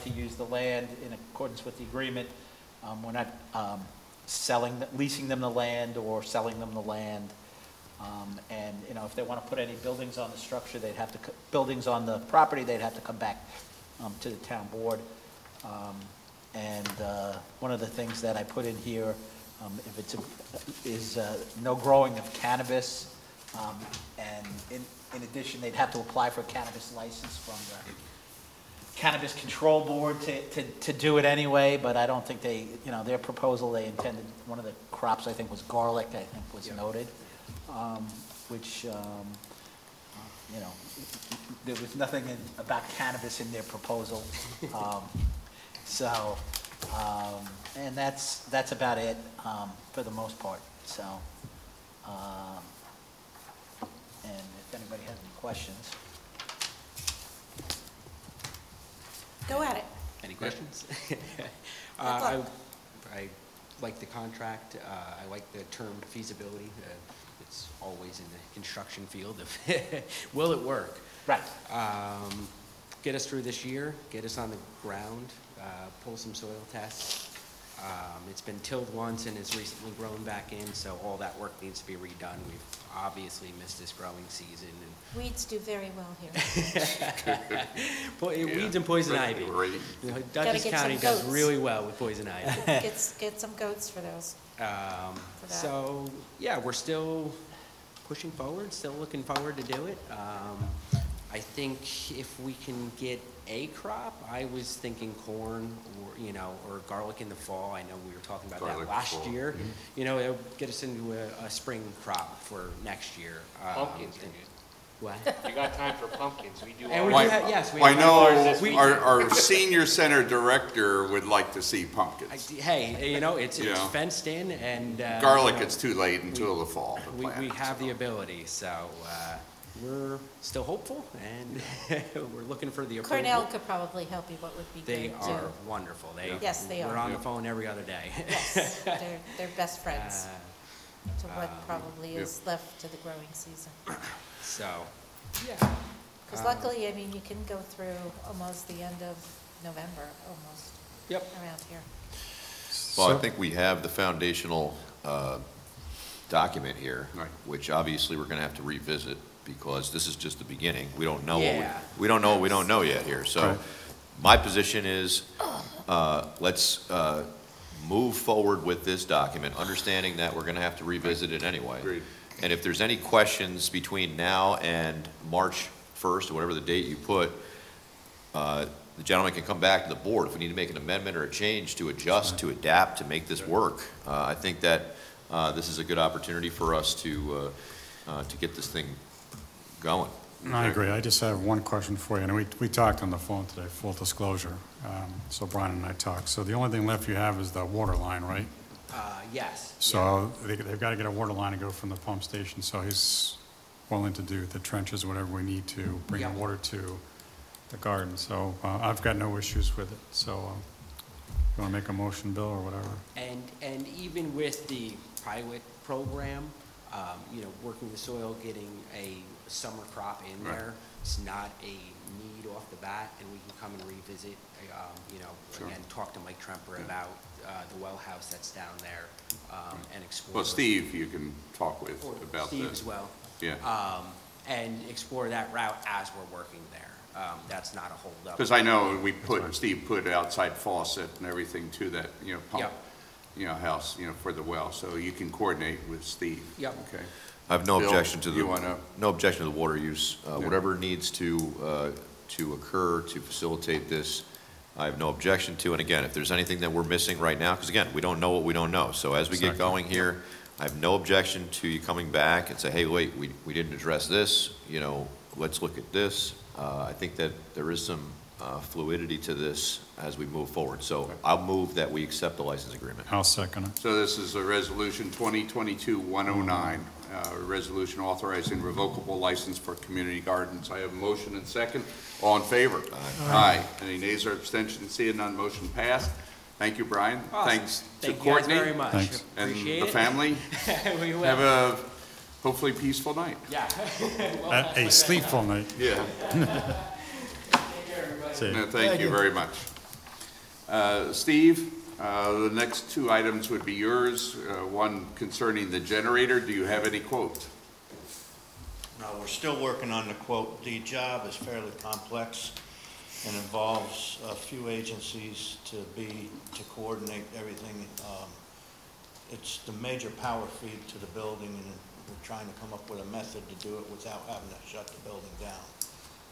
to use the land in accordance with the agreement. We're not leasing them the land or selling them the land. And, if they want to put any buildings on the structure, buildings on the property, they'd have to come back to the town board. And one of the things that I put in here, is no growing of cannabis. And in addition, they'd have to apply for a cannabis license from the Cannabis Control Board to do it anyway, but I don't think their proposal, they intended, one of the crops, I think, was garlic, I think was noted, which, there was nothing about cannabis in their proposal. And that's about it, for the most part, so. And if anybody has any questions. Go at it. Any questions? luck. I like the contract. I like the term feasibility. It's always in the construction field of, will it work? Right. Get us through this year, get us on the ground, pull some soil tests. It's been tilled once and has recently grown back in, so all that work needs to be redone. We've obviously missed this growing season. Weeds do very well here. Weeds and poison ivy. Dutchess get County some does goats. really well with poison ivy. Get some goats for those. that. So, yeah, we're still pushing forward, still looking forward to do it. I think if we can get a crop, I was thinking corn or garlic in the fall. I know we were talking about Garlic that last fall. year. It'll get us into a spring crop for next year. Pumpkins are good. What? If you got time for pumpkins, we do. And we ours. do have, yes, we I have know ours this week. our senior center director would like to see pumpkins. Hey, it's Yeah. fenced in and. Garlic, it's too late until the fall to We plant. have the ability, so we're still hopeful and we're looking for the approval. Cornell could probably help you, what would be They good too. are wonderful. Yes, they We're are. on the phone every other day. Yes, they're best friends. to what probably is left to the growing season. So, yeah. Because luckily, I mean, you can go through almost the end of November, almost, Yep. around here. Well, I So- think we have the foundational document here, Right. which obviously we're going to have to revisit because this is just the beginning. We don't know Yeah. we don't know what we don't know yet here. So Right. my position is let's move forward with this document, understanding that we're going to have to revisit it anyway. Agreed. And if there's any questions between now and March 1st, or whatever the date you put, the gentleman can come back to the board if we need to make an amendment or a change to adjust, to adapt, to make this work. I think that this is a good opportunity for us to get this thing going. I agree. I just have one question for you. And we talked on the phone today, full disclosure. So Brian and I talked. So the only thing left you have is the water line, right? Yes. So they've got to get a water line to go from the pump station. So he's willing to do the trenches, whatever we need to bring the Yep. water to the garden. So I've got no issues with it. So you want to make a motion, Bill, or whatever? And even with the pilot program, you know, working the soil, getting a summer crop in Right. there, it's not a need off the bat, and we can come and revisit, you know, Sure. again, talk to Mike Tremper about the well house that's down there, and explore. Well, Steve, you can talk with Or about Steve this. as well. Yeah. And explore that route as we're working there. That's not a holdup. Because I know Steve put outside faucet and everything to that, pump, Yep. house, for the well. So you can coordinate with Steve. Yep. Okay. I have no Bill, objection to you wanna- no objection to the water use. Whatever needs to occur to facilitate this, I have no objection to. And again, if there's anything that we're missing right now, because again, we don't know what we don't know. So as we get Exactly. going here, I have no objection to you coming back and say, hey, wait, we didn't address this, let's look at this. I think that there is some fluidity to this as we move forward. So I'll move that we accept the license agreement. I'll second it. So this is a resolution 2022-109, a resolution authorizing revocable license for community gardens. I have a motion and second. All in favor? Aye. Any nays or abstentions? Seeing none, motion passed. Thank you, Brian. Awesome. Thanks to Thank you guys Courtney. very much. Thanks. And Appreciate the it. family. We will. Have a hopefully peaceful night. Yeah. A sleepful night. Yeah. See you. No, thank you very much. Steve, the next two items would be yours. One concerning the generator. Do you have any quotes? No, we're still working on the quote. The job is fairly complex and involves a few agencies to coordinate everything. It's the major power feed to the building, and we're trying to come up with a method to do it without having to shut the building down.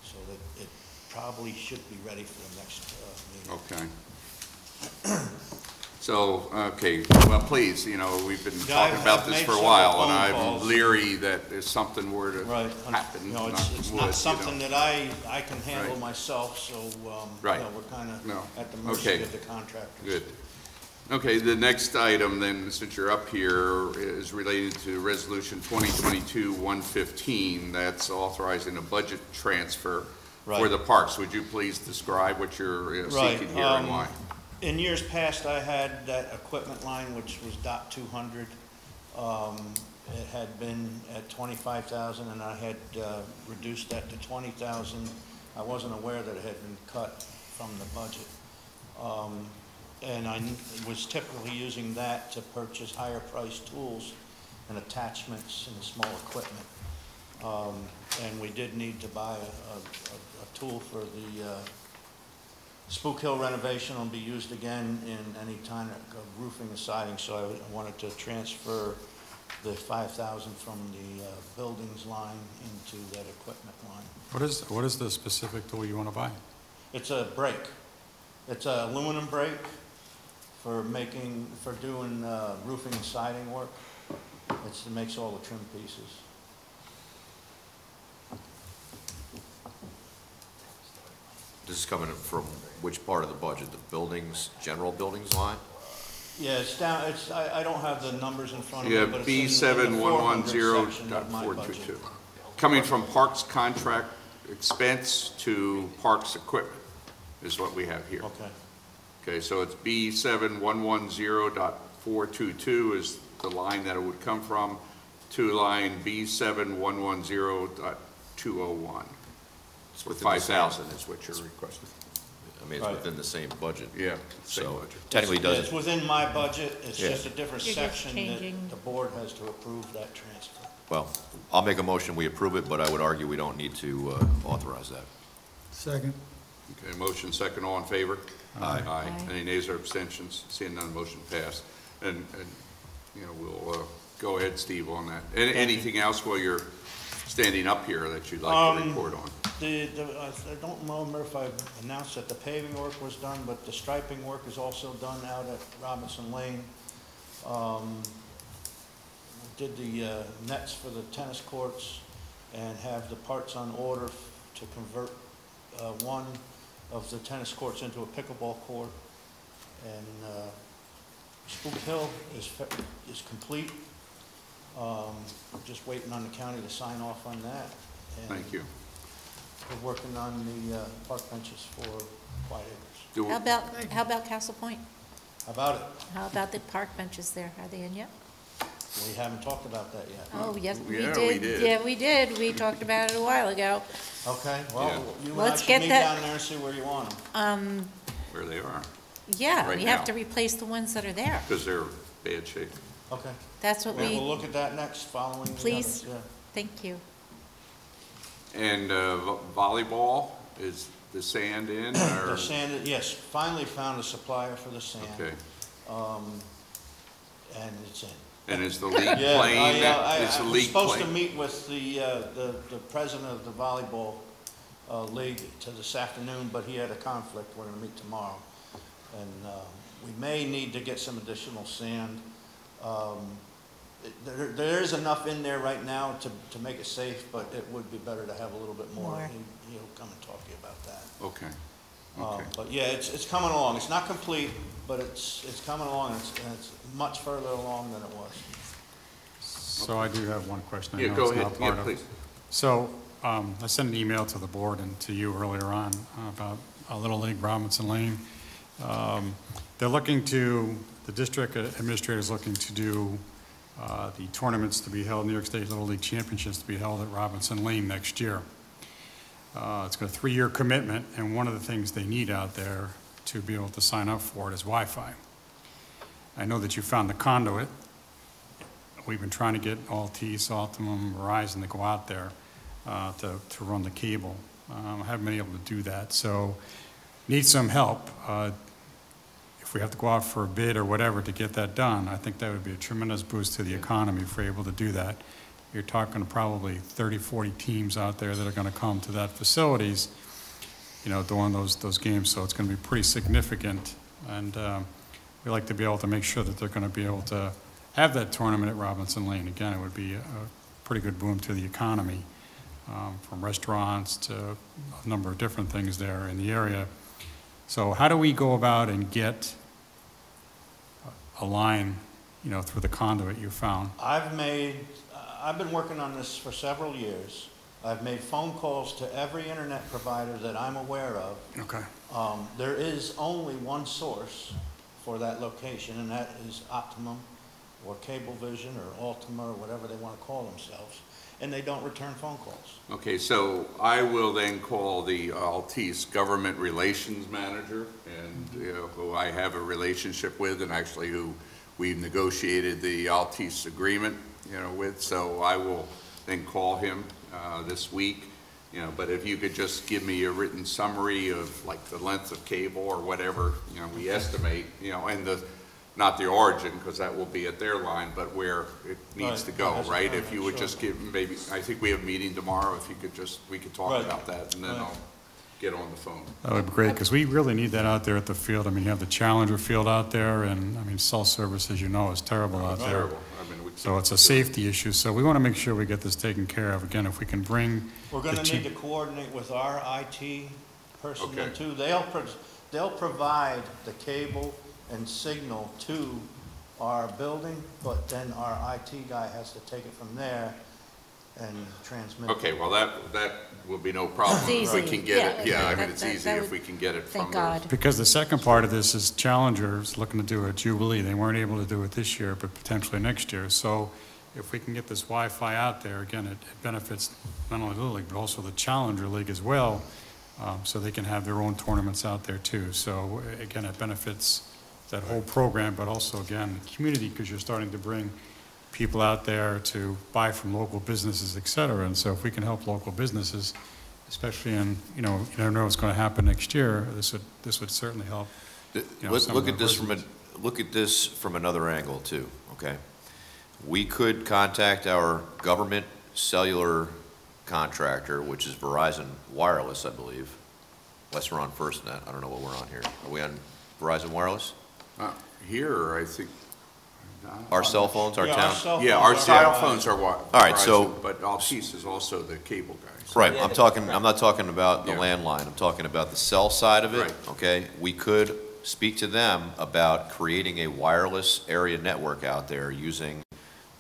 So that it probably should be ready for the next meeting. Okay. So, okay, well, please, we've been Yeah, talking about I've this made for a several while, and phone I'm calls. leery that if something were to Right. happen. No, knock it's wood, not something that I can handle Right. myself, so, Right. we're kind No. of at the mercy Okay. of the contractors. Good. Okay, the next item then, since you're up here, is related to Resolution 2022-115. That's authorizing a budget transfer for Right. the parks. Would you please describe what you're Right, seeking here and why? In years past, I had that equipment line, which was DOT 200. It had been at 25,000, and I had reduced that to 20,000. I wasn't aware that it had been cut from the budget. And I was typically using that to purchase higher priced tools and attachments and small equipment. And we did need to buy a tool for the Spook Hill renovation. Will be used again in any time of roofing and siding, so I wanted to transfer the 5,000 from the buildings line into that equipment line. What is the specific tool you want to buy? It's a brake. It's an aluminum brake for doing roofing and siding work. It makes all the trim pieces. This is coming from which part of the budget? The buildings, general buildings line? Yeah, it's down, I don't have the numbers in front of me, You but have it's in the 400 section of my budget. B7110.422. Coming from parks contract expense to parks equipment is what we have here. Okay. Okay, so it's B7110.422 is the line that it would come from to line B7110.201. It's For within the same- 5,000 is what you're requesting. I mean, it's Right. within the same budget. Yeah, same So budget. technically It's doesn't, within my budget, it's Yeah. just a different You're just section changing- that the board has to approve that transfer. well, I'll make a motion, we approve it, but I would argue we don't need to authorize that. Second. Okay, motion second, all in favor? Aye. Aye. Any nays or abstentions? Seeing none, motion passed. And we'll go ahead, Steve, on that. Anything else while you're standing up here that you'd like to report on? I don't remember if I announced that the paving work was done, but the striping work is also done out at Robinson Lane. Did the nets for the tennis courts and have the parts on order to convert one of the tennis courts into a pickleball court. And Spook Hill is complete. Just waiting on the county to sign off on that. And Thank you. we're working on the park benches for Quiet Acres. How about Castle Point? How about it? How about the park benches there? Are they in yet? We haven't talked about that yet. Oh, yes, we Yeah, did. we did. Yeah, we did. We talked about it a while ago. Okay, well, Yeah. you and I Let's should get meet that- down there and see where you want them. Where they are, Yeah, Right we have now. to replace the ones that are there. because they're bad shape. Okay. That's what We'll we, look at that next, following the Please. others, yeah. thank you. And volleyball, is the sand in? or- The sand, yes, finally found a supplier for the sand. Okay. And it's in. And is the league Yeah, playing? I Is the was league supposed to playing? meet with the president of the volleyball league this afternoon, but he had a conflict. We're gonna meet tomorrow. And we may need to get some additional sand. There is enough in there right now to make it safe, but it would be better to have a little bit more. More. He'll come and talk to you about that. Okay, okay. But yeah, it's coming along. It's not complete, but it's coming along, and it's much further along than it was. So I do have one question. I Yeah, know go it's ahead, not yeah, part of- please. So I sent an email to the board and to you earlier on about Little League Robinson Lane. They're looking to, the district administrator is looking to do the tournaments to be held, New York State Little League Championships to be held at Robinson Lane next year. It's got a 3-year commitment, and one of the things they need out there to be able to sign up for it is Wi-Fi. I know that you found the conduit. We've been trying to get Altice, Optimum, Verizon to go out there to run the cable. I haven't been able to do that, so need some help. If we have to go out for a bid or whatever to get that done, I think that would be a tremendous boost to the economy if we're able to do that. You're talking probably 30, 40 teams out there that are going to come to that facilities, during those games, so it's going to be pretty significant. And we like to be able to make sure that they're going to be able to have that tournament at Robinson Lane. Again, it would be a pretty good boom to the economy, from restaurants to a number of different things there in the area. So how do we go about and get a line, through the conduit you found? I've been working on this for several years. I've made phone calls to every internet provider that I'm aware of. Okay. There is only one source for that location, and that is Optimum or Cablevision or Ultima or whatever they want to call themselves, and they don't return phone calls. Okay, so I will then call the Altice Government Relations Manager, and who I have a relationship with, and actually who we've negotiated the Altice agreement, with. So I will then call him this week. But if you could just give me a written summary of like the length of cable or whatever, we estimate, and not the origin, because that will be at their line, but where it needs to go, right? If you would just give, maybe, I think we have a meeting tomorrow, if you could we could talk about that, and then I'll get on the phone. That would be great, because we really need that out there at the field. I mean, you have the Challenger field out there, and cell service, as you know, is terrible out there. Terrible. So it's a safety issue, so we want to make sure we get this taken care of. Again, if we can bring. We're going to need to coordinate with our IT personnel Okay. too. They'll provide the cable and signal to our building, but then our IT guy has to take it from there and transmit. Okay, well, that will be no problem It's if we easy. can get it. Yeah, Yeah, I that- mean, it's that- easy that if would- we can get it from Thank the. God. Because the second part of this is Challenger's looking to do a Jubilee. They weren't able to do it this year, but potentially next year. So if we can get this Wi-Fi out there, again, it benefits not only Little League, but also the Challenger League as well, so they can have their own tournaments out there too. So again, it benefits that whole program, but also, again, the community, because you're starting to bring people out there to buy from local businesses, et cetera. And so if we can help local businesses, especially in, you never know what's going to happen next year, this would certainly help. Look at this from another angle too, okay? We could contact our government cellular contractor, which is Verizon Wireless, I believe. Unless we're on FirstNet, I don't know what we're on here. Are we on Verizon Wireless? Here, I think. Our cell phones, our town? Yeah, our cell phones are what? All right, so- But Altice is also the cable guys. Right, Yeah, I'm not talking about the Yeah. landline, I'm talking about the cell side of it, Right. okay? We could speak to them about creating a wireless area network out there using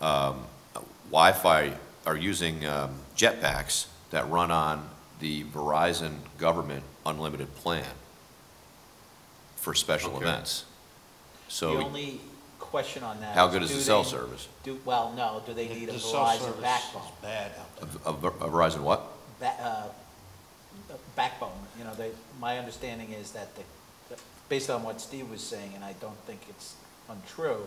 Wi-Fi, or using jetpacks that run on the Verizon government unlimited plan for special Okay. events. The So only question on that. how good is do the cell they- service? Well, no, do they need a The cell Verizon service backbone? is bad out there. A Verizon what? Backbone, my understanding is that based on what Steve was saying, and I don't think it's untrue,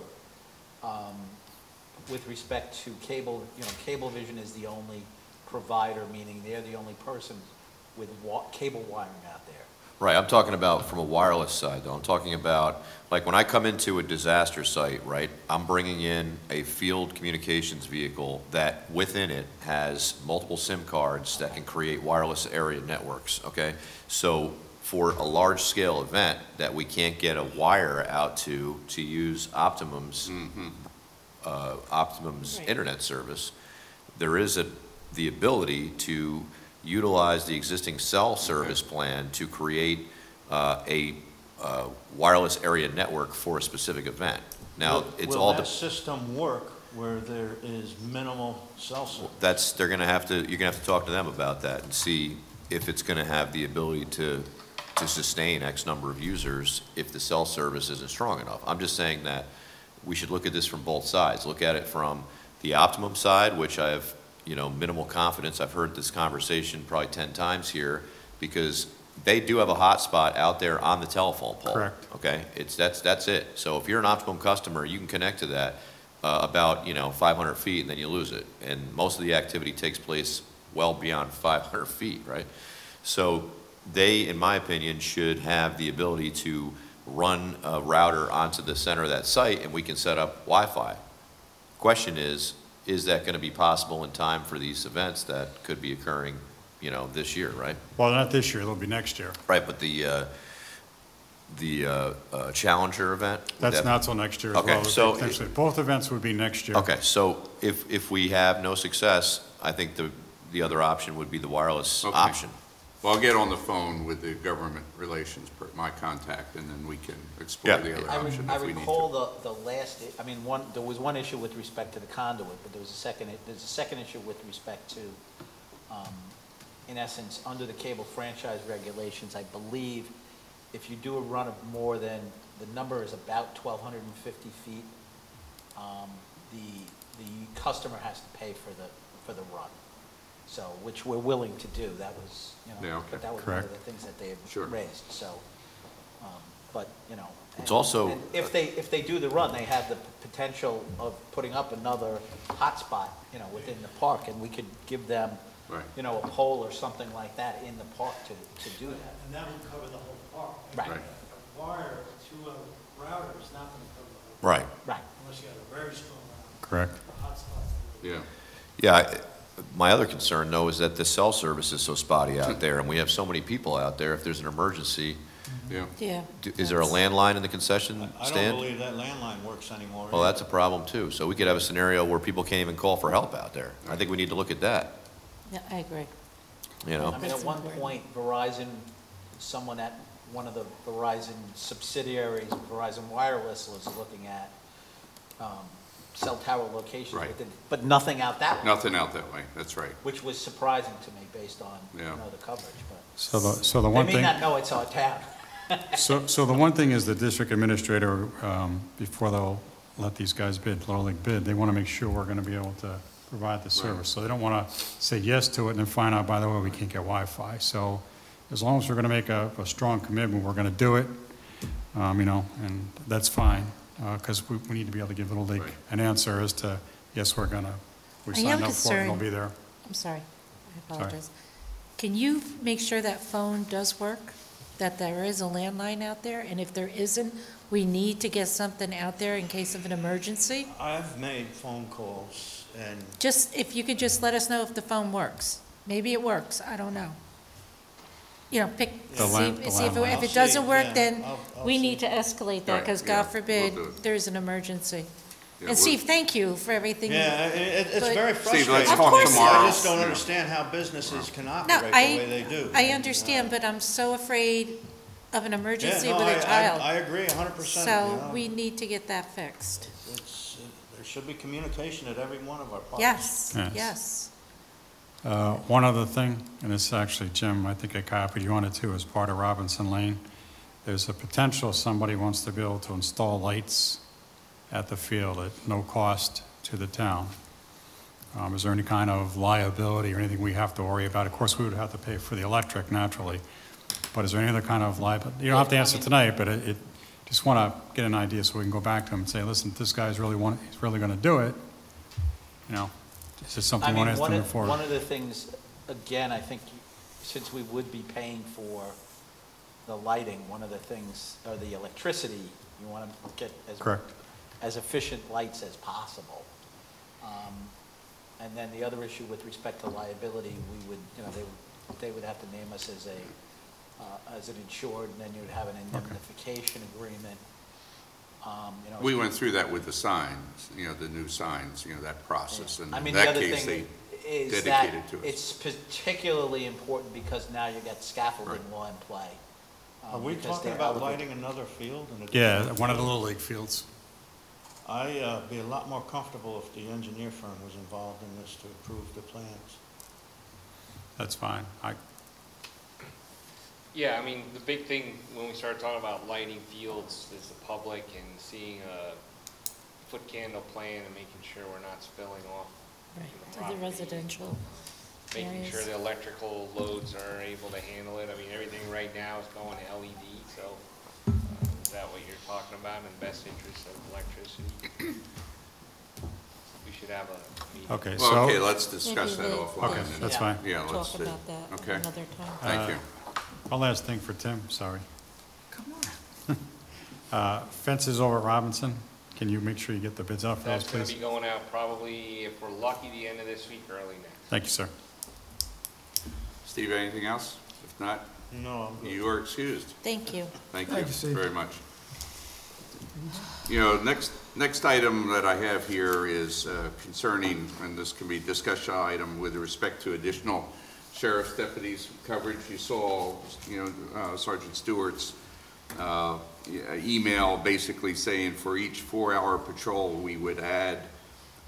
with respect to cable, Cablevision is the only provider, meaning they're the only person with cable wiring out there. Right, I'm talking about from a wireless side, though. I'm talking about, like, when I come into a disaster site, right, I'm bringing in a field communications vehicle that within it has multiple SIM cards that can create wireless area networks, okay? So for a large-scale event that we can't get a wire out to use Optimum's, Optimum's internet service, there is the ability to utilize the existing cell service plan to create a wireless area network for a specific event. Now, it's all. Will that system work where there is minimal cell service? You're gonna have to talk to them about that and see if it's gonna have the ability to sustain X number of users if the cell service isn't strong enough. I'm just saying that we should look at this from both sides. Look at it from the Optimum side, which I have minimal confidence. I've heard this conversation probably 10 times here, because they do have a hotspot out there on the telephone pole. Correct. Okay, that's it. So if you're an Optimum customer, you can connect to that about 500 feet, and then you lose it. And most of the activity takes place well beyond 500 feet, right? So they, in my opinion, should have the ability to run a router onto the center of that site, and we can set up Wi-Fi. Question is that going to be possible in time for these events that could be occurring, this year, right? Well, not this year, it'll be next year. Right, but the Challenger event? would That's that- not till next year as Okay, well. so- Potentially, both events would be next year. Okay, so if we have no success, I think the other option would be the wireless Okay. option. Well, I'll get on the phone with the government relations, my contact, and then we can explore Yeah. the other I option if we need to. recall the last, there was one issue with respect to the conduit, but there's a second issue with respect to, in essence, under the cable franchise regulations, I believe if you do a run of more than, the number is about 1,250 feet, the customer has to pay for the run. So, which we're willing to do. That was, Yeah, okay. but that was one of Correct. the things that they Sure. had raised, so, but, It's also- and if they do the run, they have the potential of putting up another hotspot, within the park, and we could give them, Right. a pole or something like that in the park to do that. And that would cover the whole park. Right. Right. A wire to a router is not going to cover the whole, Right. Right. unless you have a very strong Correct. hotspot. Yeah. Yeah, my other concern, though, is that the cell service is so spotty out there, and we have so many people out there. If there's an emergency, Yeah. Yeah. is there a landline in the concession I don't stand? believe that landline works anymore. Well, that's a problem, too. So we could have a scenario where people can't even call for help out there. I think we need to look at that, Yeah, I agree. I mean, at That's one important. point, Verizon, someone at one of the Verizon subsidiaries, Verizon Wireless, was looking at cell tower locations Right. within, but nothing out that way, Nothing out that way, that's right. which was surprising to me based on, Yeah. the coverage, but. So the They one may thing, not know it's our town. so the one thing is the district administrator, before they'll let these guys bid, Little League bid, they want to make sure we're going to be able to provide the service. So they don't want to say yes to it and then find out, by the way, we can't get Wi-Fi. So as long as we're going to make a strong commitment, we're going to do it, and that's fine, because we need to be able to give Little League Right. an answer as to, yes, we I am signed up for it, and we'll concerned- be there. I'm sorry, I apologize. Can you make sure that phone does work? That there is a landline out there? And if there isn't, we need to get something out there in case of an emergency? I've made phone calls, and Just, if you could just let us know if the phone works. Maybe it works, I don't know. Pick, The see if landline. it doesn't work, Yeah, then I'll we see. need to escalate that, Right, because yeah, God we'll forbid, do it. there's an emergency. Yeah, And Steve, thank you for everything. yeah, it's But- very frustrating. let's Of talk course. tomorrow. I just don't Yeah. understand how businesses can No, operate the way they do. I understand, but I'm so afraid of an emergency Yeah, no, with a child. I agree 100%. So we need to get that fixed. There should be communication at every one of our parks. Yes, Yes. yes. One other thing, and it's actually, Jim, I think I copied you on it too, as part of Robinson Lane. There's a potential somebody wants to be able to install lights at the field at no cost to the town. Is there any kind of liability or anything we have to worry about? Of course, we would have to pay for the electric naturally, but is there any other kind of liability? You don't have to answer tonight, but just want to get an idea so we can go back to him and say, listen, this guy's he's really going to do it. Is this something I we want mean, to move forward? one of the things, again, I think, since we would be paying for the lighting, one of the things, or the electricity, you want to get Correct. as efficient lights as possible. And then the other issue with respect to liability, we would, they would have to name us as an insured, and then you'd have an indemnification agreement. We went through that with the signs, the new signs, that process, and I in mean, the that other case, they thing is that dedicated to us. it's particularly important because now you got scaffolding law in play. Are we because talking they're about eligible. lighting another field? Yeah, one of the Little League fields. I'd be a lot more comfortable if the engineer firm was involved in this to approve the plans. That's fine. Yeah, I mean, the big thing when we started talking about lighting fields is the public and seeing a foot candle plan and making sure we're not spilling off Right, the to the property. residential Making areas. sure the electrical loads are able to handle it. I mean, everything right now is going to LED, so is that what you're talking about in the best interest of electricity? We should have a meeting. Okay, Well, so. okay, let's discuss that Maybe offline. Okay, and- that's Yeah. fine. Yeah, let's Talk do. about that Okay. another time. Thank you. One last thing for Tim, sorry. Come on. Fences over at Robinson, can you make sure you get the bids out for those, That's going to please? be going out probably, if we're lucky, the end of this week, early next. Thank you, sir. Steve, anything else? If not, No, I'm good. you are excused. Thank you. Thank Thank you you, Steve. very much. Next item that I have here is concerning, and this can be a discussion item with respect to additional sheriff's deputies coverage. You saw, Sergeant Stewart's email basically saying for each 4-hour patrol we would add,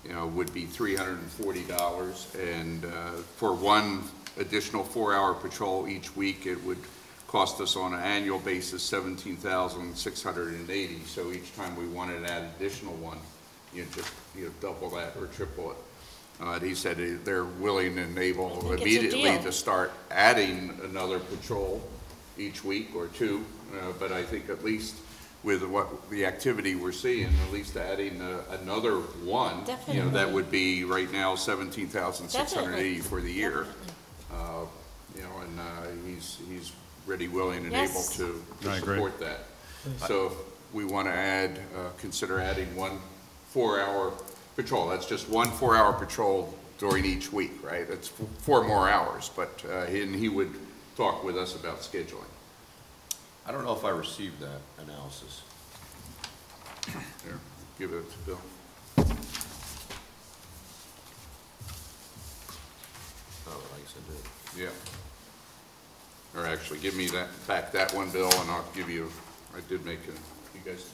would be $340. And for one additional 4-hour patrol each week, it would cost us on an annual basis $17,680. So each time we wanted to add additional one, just double that or triple it. He said they're willing and able think it's a immediately deal. to start adding another patrol each week or two. But I think at least with what the activity we're seeing, at least adding another one, that Definitely. would be right now $17,680 Definitely. for the year. And he's ready, willing, and able Yes. to I agree. support that. So if we want to add, consider adding one 4-hour patrol. That's just one 4-hour patrol during each week, right? That's 4 more hours, but and he would talk with us about scheduling. I don't know if I received that analysis. Here, give it to Bill. Oh, I guess I did. Yeah. Or actually, give me back that one, Bill, and I'll give you, I did make a, you guys.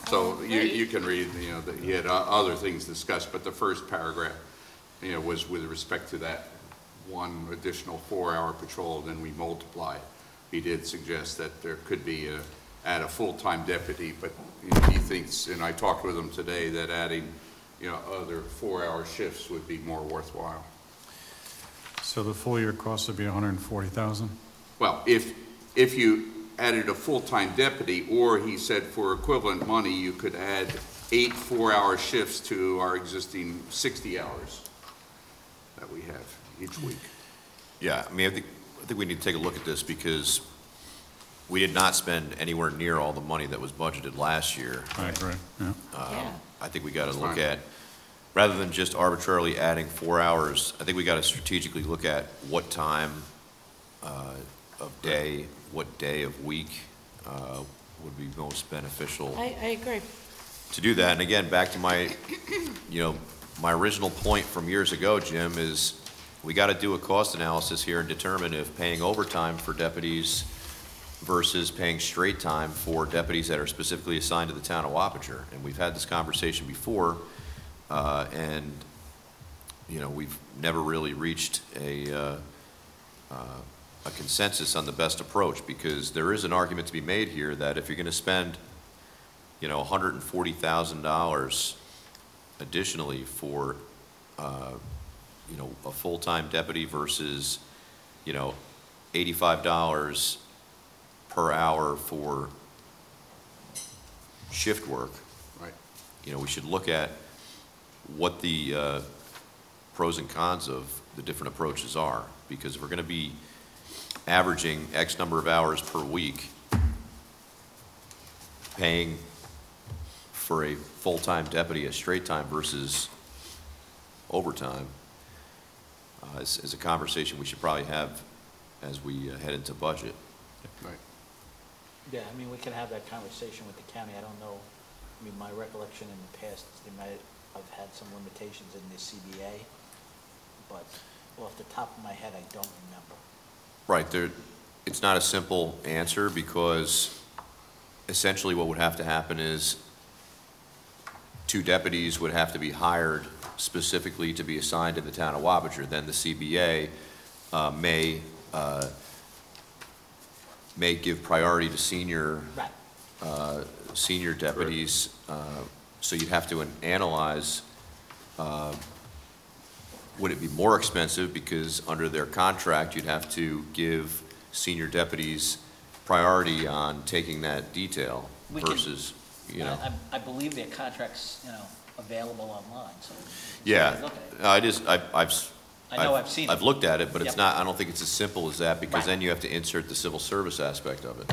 So you can read, that he had other things discussed, but the first paragraph, was with respect to that one additional 4-hour patrol, then we multiply. He did suggest that there could be add a full-time deputy, but he thinks, and I talked with him today, that adding, other 4-hour shifts would be more worthwhile. So the full year cost would be $140,000? Well, if you added a full-time deputy, or he said for equivalent money, you could add 8 4-hour shifts to our existing 60 hours that we have each week. Yeah, I mean, I think we need to take a look at this because we did not spend anywhere near all the money that was budgeted last year. I agree, yeah. I think we got to look at, rather than just arbitrarily adding 4 hours, I think we got to strategically look at what time of day, what day of week would be most beneficial. I agree. To do that, and again, back to my, my original point from years ago, Jim, is we got to do a cost analysis here and determine if paying overtime for deputies versus paying straight time for deputies that are specifically assigned to the town of Wappinger. And we've had this conversation before, and we've never really reached a consensus on the best approach, because there is an argument to be made here that if you're going to spend, $140,000 additionally for, a full-time deputy versus, $85 per hour for shift work. Right. We should look at what the pros and cons of the different approaches are, because if we're going to be averaging X number of hours per week, paying for a full-time deputy a straight time versus overtime is a conversation we should probably have as we head into budget. Right. Yeah, I mean, we can have that conversation with the county. I don't know, my recollection in the past, they might have had some limitations in the CBA, but off the top of my head, I don't remember. Right, it's not a simple answer, because essentially what would have to happen is 2 deputies would have to be hired specifically to be assigned to the town of Wappinger. Then the CBA may give priority to senior deputies. So you'd have to analyze, would it be more expensive because under their contract you'd have to give senior deputies priority on taking that detail versus, I believe their contract's, available online, so. Yeah, look at it. I've seen it. I've looked at it, but it's Yep. not, I don't think it's as simple as that, because Right. then you have to insert the civil service aspect of it.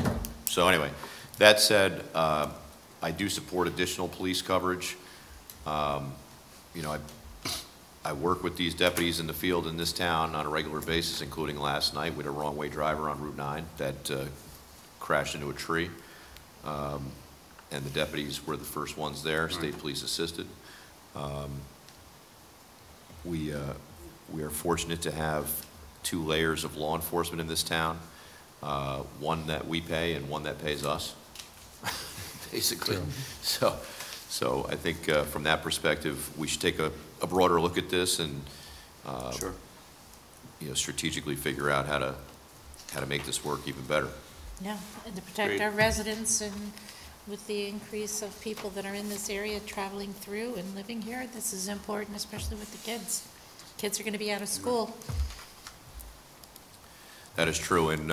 So anyway, that said, I do support additional police coverage. I work with these deputies in the field in this town on a regular basis, including last night with a wrong-way driver on Route 9 that crashed into a tree. And the deputies were the first ones there, state police assisted. We are fortunate to have 2 layers of law enforcement in this town, one that we pay and one that pays us, basically. So I think from that perspective, we should take a broader look at this and strategically figure out how to make this work even better. Yeah, and to protect our residents, and with the increase of people that are in this area traveling through and living here, this is important, especially with the kids. Kids are going to be out of school. That is true, and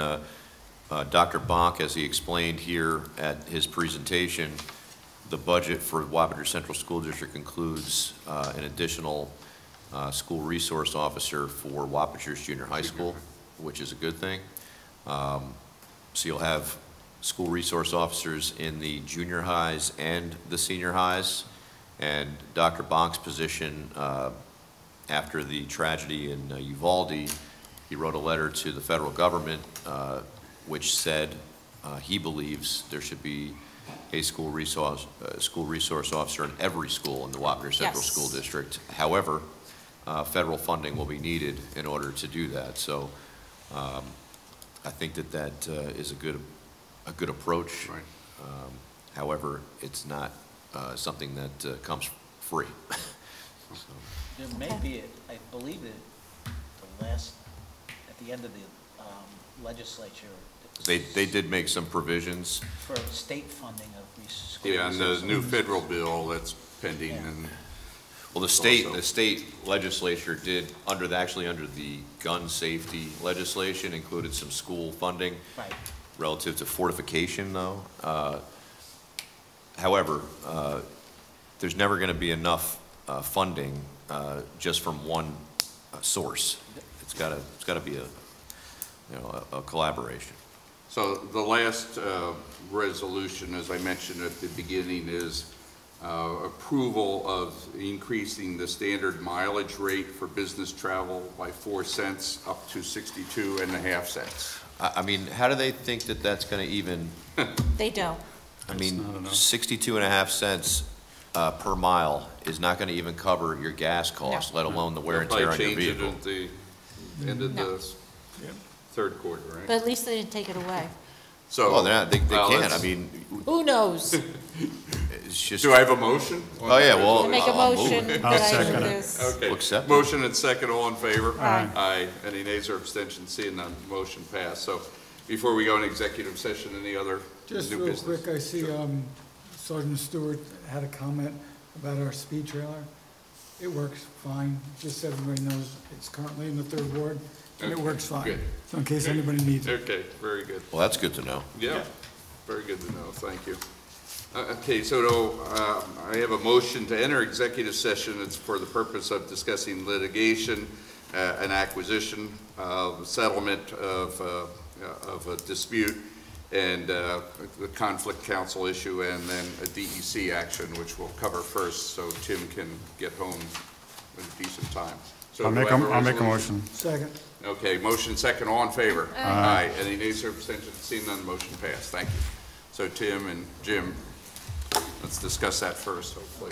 Dr. Bonk, as he explained here at his presentation, the budget for Wappinger Central School District includes an additional school resource officer for Wappinger's Junior High School, which is a good thing. So you'll have school resource officers in the junior highs and the senior highs, and Dr. Bonk's position after the tragedy in Uvalde, he wrote a letter to the federal government which said he believes there should be a school resource officer in every school in the Wappinger Central School District. However, federal funding will be needed in order to do that. So I think that is a good a good approach. Right. However, it's not something that comes free. So, There may be, I believe that at the end of the legislature. they did make some provisions. For state funding of these schools. Yeah, and the new federal bill that's pending, Yeah. and Well, the state legislature did, actually under the gun safety legislation, included some school funding. Right. Relative to fortification, though. However, there's never going to be enough funding just from one source. It's got to be a collaboration. so the last resolution, as I mentioned at the beginning, is approval of increasing the standard mileage rate for business travel by 4 cents up to 62.5 cents. I mean, how do they think that that's going to even, They don't. I mean, not enough. 62.5 cents per mile is not going to even cover your gas costs, let alone the wear and tear on your vehicle. They'll probably change it at the end of No. the third quarter, right? But at least they didn't take it away. So, Well, they well, can't, I let's- mean, Who knows? it's just. Do I have a motion? Oh, yeah, well. I make a I'll move motion it. that I second move it. this. Okay. Accept it. Motion and second, all in favor? Aye. Aye. Any nays or abstentions? Seeing none, motion passed. So before we go in executive session, any other Just new real business? quick, I see Sergeant Stewart had a comment about our speed trailer. It works fine, just so everybody knows, it's currently in the 3rd ward, and it Okay, works fine. good. So in case anybody needs it. Okay, very good. Well, that's good to know. Yeah, very good to know, thank you. Okay, so I have a motion to enter executive session. It's for the purpose of discussing litigation, an acquisition, settlement of a dispute, and the conflict counsel issue, and then a DEC action, which we'll cover first, so Tim can get home in a decent time. So I'll do I make have a resolution? motion. Second. Okay, motion second, all in favor? Aye. Any nays or abstentions? Seeing none, motion passed. Thank you. So Tim and Jim, let's discuss that first, hopefully.